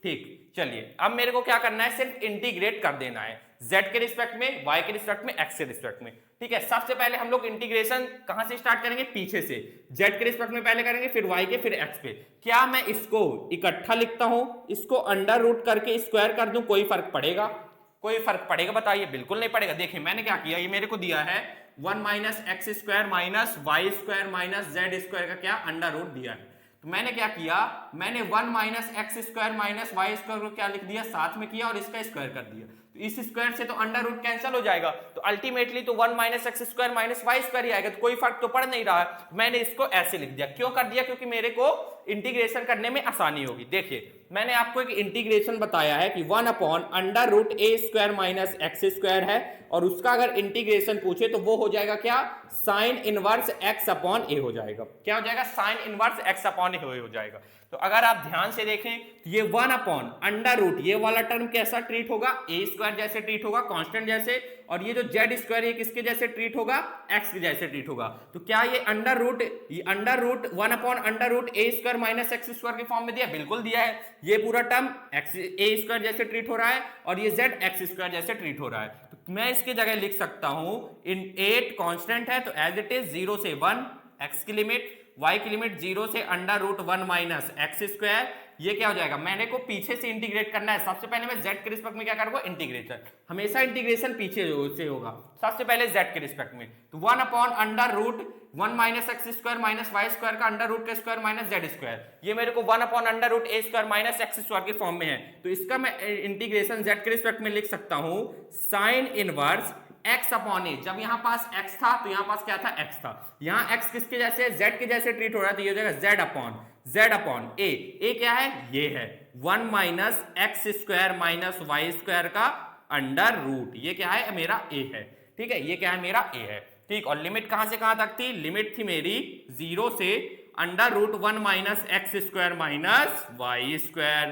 ठीक, चलिए अब मेरे को क्या करना है, सिर्फ इंटीग्रेट कर देना है, z के रिस्पेक्ट में, y के रिस्पेक्ट में, x के रिस्पेक्ट में। ठीक है, सबसे पहले हम लोग इंटीग्रेशन कहां से स्टार्ट करेंगे, पीछे से, z के रिस्पेक्ट में पहले करेंगे, फिर y के, फिर x पे। क्या मैं इसको इकट्ठा लिखता हूं, इसको अंडर रूट करके स्क्वायर कर दूं, कोई फर्क पड़ेगा बताइए, बिल्कुल नहीं पड़ेगा। देखिए मैंने क्या किया, ये मेरे को दिया है 1 minus x square minus Y square minus Z square का क्या अंडर रूट दिया है। तो मैंने क्या किया, मैंने 1 minus x square minus Y square को क्या लिख दिया, साथ में किया और इसका स्क्वायर कर दिया। तो इस स्क्वायर से तो अंडर रूट कैंसिल हो जाएगा, तो अल्टीमेटली तो 1 minus x square minus Y square ही आएगा, तो कोई फर्क तो पड़ नहीं रहा है। मैंने इसको ऐसे लिख दिया, क्यों कर दिया, क्योंकि मेरे को इंटीग्रेशन करने में आसानी होगी। देखिए मैंने आपको एक इंटीग्रेशन बताया है कि 1 अपॉन अंडर रूट ए स्क्वायर माइनस एक्स स्क्वायर है, और उसका अगर इंटीग्रेशन पूछे तो वो हो जाएगा क्या, साइन इनवर्स एक्स अपॉन ए हो जाएगा। क्या हो जाएगा, साइन इनवर्स एक्स अपॉन ए हो जाएगा। तो अगर आप ध्यान से देखें तो ये 1 अपॉन अंडर रूट, ये वाला टर्म कैसा ट्रीट होगा, ए स्क्वायर जैसे ट्रीट होगा, कांस्टेंट जैसे, और ये जो जेड स्क्वायर ये किसके जैसे ट्रीट होगा, एक्स के जैसे ट्रीट होगा। तो क्या ये under root 1 upon under root ए स्क्वायर माइनस एक्स स्क्वायर के फॉर्म में दिया, बिल्कुल दिया है। ये पूरा टर्म एक्स ए स्क्वायर जैसे ट्रीट हो रहा है, और ये जेड एक्स स्क्वायर जैसे ट्रीट हो रहा है। तो मैं इसके जगह लिख सकता हूं, इन 8 कांस्टेंट है तो एज इट इज 0 से 1 एक्स की लिमिट, y की लिमिट 0 से under root 1 minus x square, ये क्या हो जाएगा, मैंने को पीछे से इंटीग्रेट करना है। सबसे पहले मैं z के रिस्पेक्ट में क्या करूंगा, इंटीग्रेशन। हमेशा इंटीग्रेशन पीछे से होगा, सबसे पहले z के रिस्पेक्ट में। तो 1 upon under root 1 minus x square minus Y square का अंडर रूट का स्क्वायर माइनस जेड स्क्वायर, ये मेरे को 1 अपॉन अंडर रूट ए स्क्वायर माइनस एक्स स्क्वायर के फॉर्म में है। तो इसका मैं इंटीग्रेशन z के रिस्पेक्ट में लिख सकता हूं साइन इनवर्स x अपॉन ए। जब यहां पास x था तो यहां पास क्या था, x था। यहां x किसके जैसे, z के जैसे ट्रीट हो रहा है, तो ये हो जाएगा z अपॉन ए। ए क्या है, ये है 1 minus x square minus Y square का अंडर रूट, ये क्या है, मेरा a है। ठीक है, ये क्या है, मेरा a है। ठीक, और लिमिट कहां से कहां तक थी, लिमिट थी मेरी 0 से under root 1 minus x square minus Y square.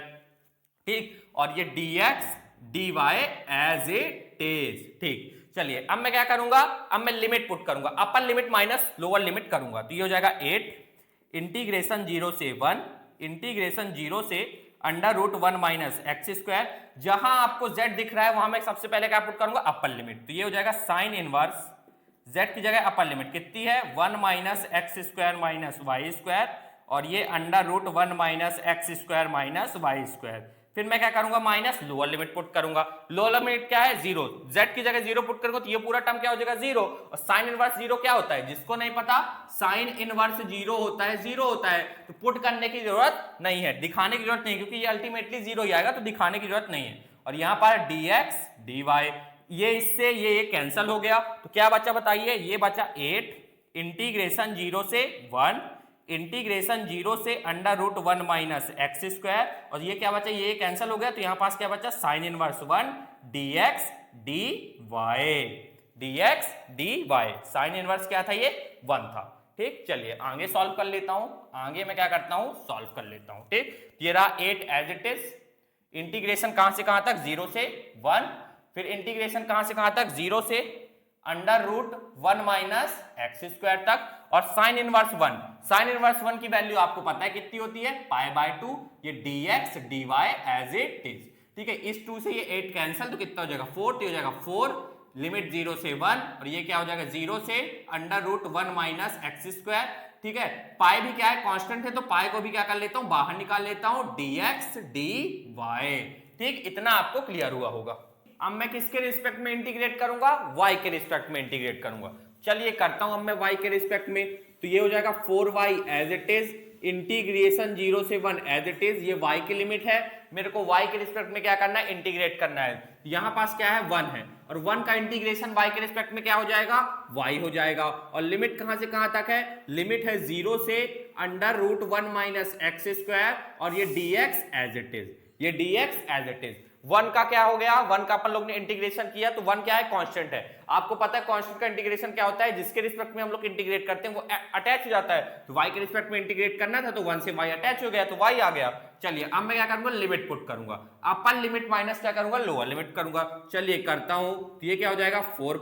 ठीक, और ये dx dy as it is. ठीक, चलिए अब मैं क्या करूंगा, अब मैं लिमिट पुट करूंगा, upper limit minus lower limit करूंगा। तो ये हो जाएगा 8 इंटीग्रेशन 0 से 1 इंटीग्रेशन 0 से under root 1 minus x square. जहां आपको z दिख रहा है वहां मैं सबसे पहले क्या पुट करूंगा, अपर लिमिट। तो ये हो जाएगा साइन इनवर्स z की जगह अपर लिमिट कितनी है, 1 minus x square minus Y square, और ये under root 1 minus x square minus Y square. फिर मैं क्या करूंगा, माइनस लोअर लिमिट पुट करूंगा। लोअर लिमिट क्या है, 0, z की जगह 0 पुट करूंगा तो ये पूरा टर्म क्या हो जाएगा, 0। और साइन इनवर्स 0 क्या होता है, जिसको नहीं पता, साइन इनवर्स 0 होता है, 0 होता है। तो पुट करने की जरूरत नहीं है, दिखाने की जरूरत नहीं है, क्योंकि ये अल्टीमेटली 0 ही आएगा, तो दिखाने की जरूरत नहीं है। और यहाँ पर dx dy, ये इससे ये कैंसिल हो गया, तो क्या बचा बताइए, ये बचा 8 इंटीग्रेशन 0 से 1 इंटीग्रेशन 0 से under root 1 minus x square, और ये क्या बचा, ये कैंसिल हो गया, तो यहां पास क्या बचा, sign inverse 1 dx dy। Sine inverse क्या था, ये 1 था। ठीक, चलिए आगे सॉल्व कर लेता हूं, आगे मैं क्या करता हूं, सॉल्व कर लेता हूं। ठीक, ये रहा 8 एज इट इज, इंटीग्रेशन कहां से कहां तक, 0 से 1, फिर इंटीग्रेशन कहां से कहां तक, 0 से under root 1 minus x square तक, और साइन इनवर्स 1। साइन इनवर्स 1 की वैल्यू आपको पता है कितनी होती है, π/2, ये dx dy as it is. ठीक है, इस 2 से ये 8 कैंसिल, तो कितना हो जाएगा, 4, तो हो जाएगा 4 लिमिट 0 से 1, और ये क्या हो जाएगा, 0 से under root 1 minus x square. ठीक है, पाई भी क्या है, कांस्टेंट है, तो पाई को भी क्या कर लेता हूं, बाहर निकाल लेता हूं, dx dy। ठीक, इतना आपको क्लियर हुआ होगा। अब मैं किसके रिस्पेक्ट में इंटीग्रेट करूंगा, y के रिस्पेक्ट में इंटीग्रेट करूंगा। चलिए करता हूं अब मैं y के रिस्पेक्ट में। तो ये हो जाएगा 4y as it is integration 0 से 1 एज इट इज, ये y की लिमिट है, मेरे को y के रिस्पेक्ट में क्या करना है, इंटीग्रेट करना है। यहां पास क्या है, 1 है, और 1 का इंटीग्रेशन y के रिस्पेक्ट में क्या हो जाएगा, y हो जाएगा। और लिमिट कहां से कहां तक है, लिमिट है 0 से under root 1 minus x square, और ये dx एज इट इज, ये dx एज इट इज। 1 का क्या हो गया, 1 का अपन लोग ने इंटीग्रेशन किया, तो 1 क्या है, कांस्टेंट है। आपको पता है कांस्टेंट का इंटीग्रेशन क्या होता है, जिसके रिस्पेक्ट में हम लोग इंटीग्रेट करते हैं वो अटैच हो जाता है। तो y के रिस्पेक्ट में इंटीग्रेट करना था, तो 1 से y अटैच हो गया, तो y आ गया। चलिए अब मैं क्या करूंगा, लिमिट पुट करूंगा, अपर लिमिट माइनस क्या करूंगा, लोअर लिमिट करूंगा। चलिए करता हूं, तो ये क्या हो जाएगा, 4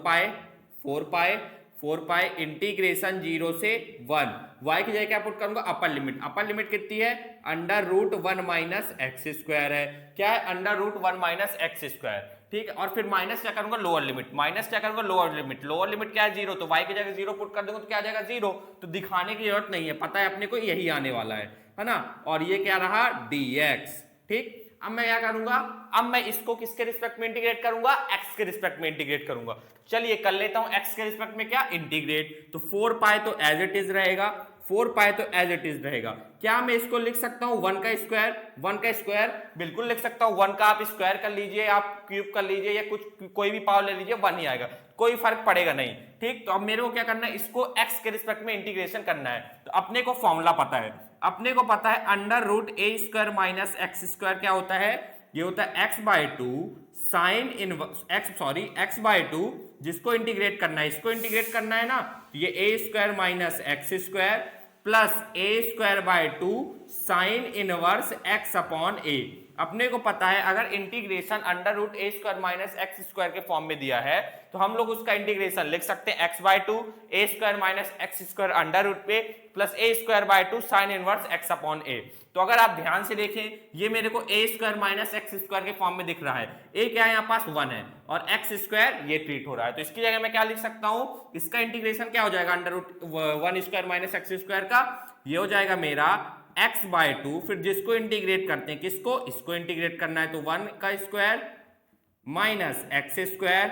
पाई इंटीग्रेशन 0 से 1, y की जगह क्या पुट करूंगा, अपर लिमिट। अपर लिमिट कितनी है, under root 1 minus x square है, क्या है, under root 1 minus x square. ठीक है, और फिर माइनस क्या करूंगा, लोअर लिमिट, माइनस क्या करूंगा, लोअर लिमिट। लोअर लिमिट क्या है, 0, तो y की जगह 0 पुट कर दूंगा, तो क्या आ जाएगा, 0। तो दिखाने की जरूरत नहीं है, पता है अपने को यही आने वाला है ना। और ये क्या रहा, dx। ठीक, अब मैं क्या करूंगा, अब मैं इसको किसके रिस्पेक्ट में इंटीग्रेट करूंगा, x के रिस्पेक्ट में इंटीग्रेट करूंगा। चलिए कर लेता हूं x के रिस्पेक्ट में क्या, इंटीग्रेट। तो 4 पाई तो एज इट इज रहेगा, 4 पाई तो एज इट इज रहेगा। क्या मैं इसको लिख सकता हूं 1 का स्क्वायर, 1 का स्क्वायर बिल्कुल लिख सकता हूं। 1 का आप स्क्वायर कर लीजिए, आप क्यूब कर लीजिए, या कुछ कोई भी पावर ले लीजिए, 1 ही आएगा, कोई फर्क पड़ेगा नहीं। ठीक, तो अब मेरे को क्या करना है, इसको x के रिस्पेक्ट में इंटीग्रेशन करना है। तो अपने को फॉर्मूला पता है, अपने को पता है अंडर रूट ए स्क्वायर माइनस एक्स स्क्वायर क्या होता है, ये होता है x/2 साइन इनवर्स x/2, जिसको इंटीग्रेट करना है, इसको इंटीग्रेट करना है ना, तो ये A square minus x square plus A square by 2 sine inverse x upon A. अपने को पता है अगर इंटीग्रेशन अंडर रूट ए स्क्वायर माइनस एक्स स्क्वायर के फॉर्म में दिया है, तो हम लोग उसका इंटीग्रेशन लिख सकते हैं x/2 A square minus x square under root पे plus A square by 2 sine inverse x upon A. तो अगर आप ध्यान से देखें, ये मेरे को A square minus x square के फॉर्म में दिख रहा है, ए क्या है यहाँ पास 1 है, और एक्स स्क्वायर ये ट्रीट हो रहा है, तो इसकी जगह मैं क्या लिख सकता हूं, इसका इंटीग्रेशन क्या हो जाएगा under root 1 square minus x square का, ये हो जाएगा मेरा x बाय 2, फिर जिसको इंटीग्रेट करते हैं, किसको, इसको इंटीग्रेट करना है, तो 1 का square minus x square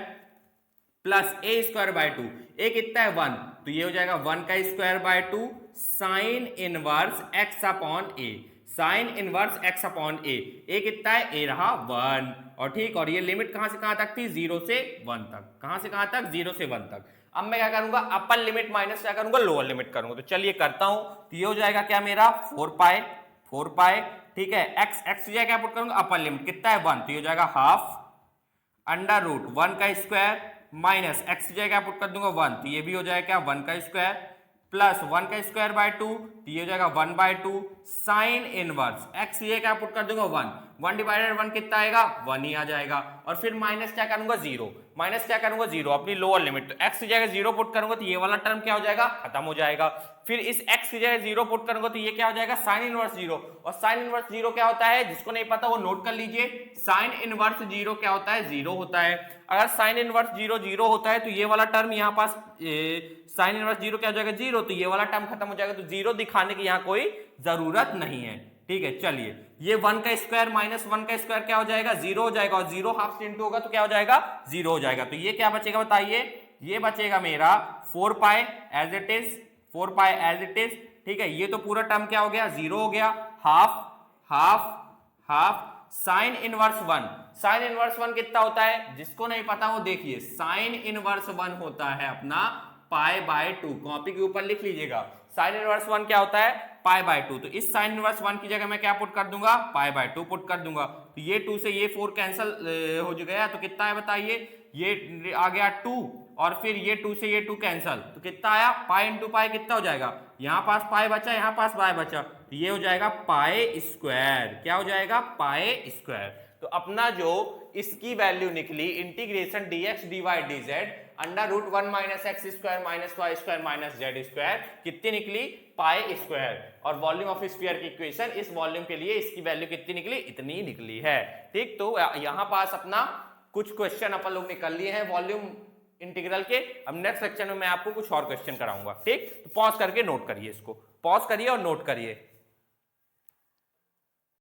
plus A square by 2, A कितना है 1, तो ये हो जाएगा 1 का square by 2 sine inverse x upon A, sine inverse x upon A कितना है, ए रहा 1, और ठीक, और ये लिमिट कहां से कहां तक थी, 0 से 1 तक, कहां से कहां तक, 0 से 1 तक। अब मैं क्या करूंगा, अपर लिमिट माइनस क्या करूंगा, लोअर लिमिट करूंगा, तो चलिए करता हूं, तो ये हो जाएगा क्या मेरा 4 पाई, ठीक है, x की जगह क्या पुट करूंगा, अपर लिमिट कितना है 1, तो ये हो जाएगा हाफ अंडर रूट 1 का स्क्वायर माइनस x की जगह क्या पुट कर दूंगा 1, तो ये भी हो जाएगा क्या 1 का स्क्वायर प्लस 1 का स्क्वायर बाय 2, तो ये हो जाएगा 1 बाय 2 साइन इनवर्स x की जगह क्या पुट कर दूंगा 1 डिवाइडेड 1 कितना आएगा, 1 ही आ जाएगा, और फिर माइनस क्या करूंगा 0, माइनस क्या करूंगा 0, अपनी लोअर लिमिट, तो x की जगह 0 पुट करूंगा तो ये वाला टर्म क्या हो जाएगा, खत्म हो जाएगा, फिर इस x की जगह 0 पुट करूंगा तो ये क्या हो जाएगा, साइन इनवर्स 0, और साइन इनवर्स 0 क्या होता है, जिसको नहीं पता वो नोट कर लीजिए, साइन इनवर्स 0 क्या होता है, 0 होता है, अगर साइन इनवर्स 0 0 होता है तो ये वाला टर्म यहाँ पास साइन इनवर्स 0 क्या हो जाएगा 0, तो ये वाला टर्म खत्म हो जाएगा, तो 0 दिखाने की यहाँ कोई जरूरत नहीं है, ठीक है। चलिए ये 1 का स्क्वायर माइनस 1 का स्क्वायर क्या हो जाएगा, 0 हो जाएगा, और 0 हाफ से इंटू होगा तो क्या हो जाएगा, 0 हो जाएगा, तो ये क्या बचेगा बताइए, ये बचेगा मेरा 4 pi as it is, 4 pi as it is, ठीक है, ये तो पूरा टर्म क्या हो गया, 0 हो गया, half half half sine inverse 1, sign inverse 1 कितना होता है, जिसको नहीं पता वो देखिए, साइन इनवर्स 1 होता है अपना पाई बाय 2, कॉपी के ऊपर लिख लीजिएगा, साइन इनवर्स 1 क्या होता है, पाई बाय 2, तो इस साइन इनवर्स 1 की जगह मैं क्या पुट कर दूंगा, पाई बाय 2 पुट कर दूंगा, तो ये 2 से ये 4 कैंसिल हो गया, तो कितना है बताइए, ये आ गया 2, और फिर ये 2 से ये 2 कैंसिल, तो कितना आया, पाई इंटू पाई कितना हो जाएगा, यहाँ पास पाई बचा, यहाँ पास पाई बचा, तो ये हो जाएगा पाई स्क्वायर, क्या हो जाएगा, पाई स्क्वायर। तो अपना जो इसकी वैल्यू निकली integration dx dy dz under root 1 minus x square minus Y square minus Z square कितनी निकली, पाई स्क्वायर, और वॉल्यूम ऑफ स्फीयर की इक्वेशन इस वॉल्यूम के लिए इसकी वैल्यू कितनी निकली, इतनी निकली है, ठीक। तो यहाँ पास अपना कुछ क्वेश्चन अपन लोग निकल लिए हैं वॉल्यूम इंटीग्रल के, अब नेक्स्ट लेक्चर में मैं आपको कुछ और क्वेश्चन कराऊंगा, ठीक। तो पॉज करके नोट करिए, इसको पॉज करिए और नोट करिए।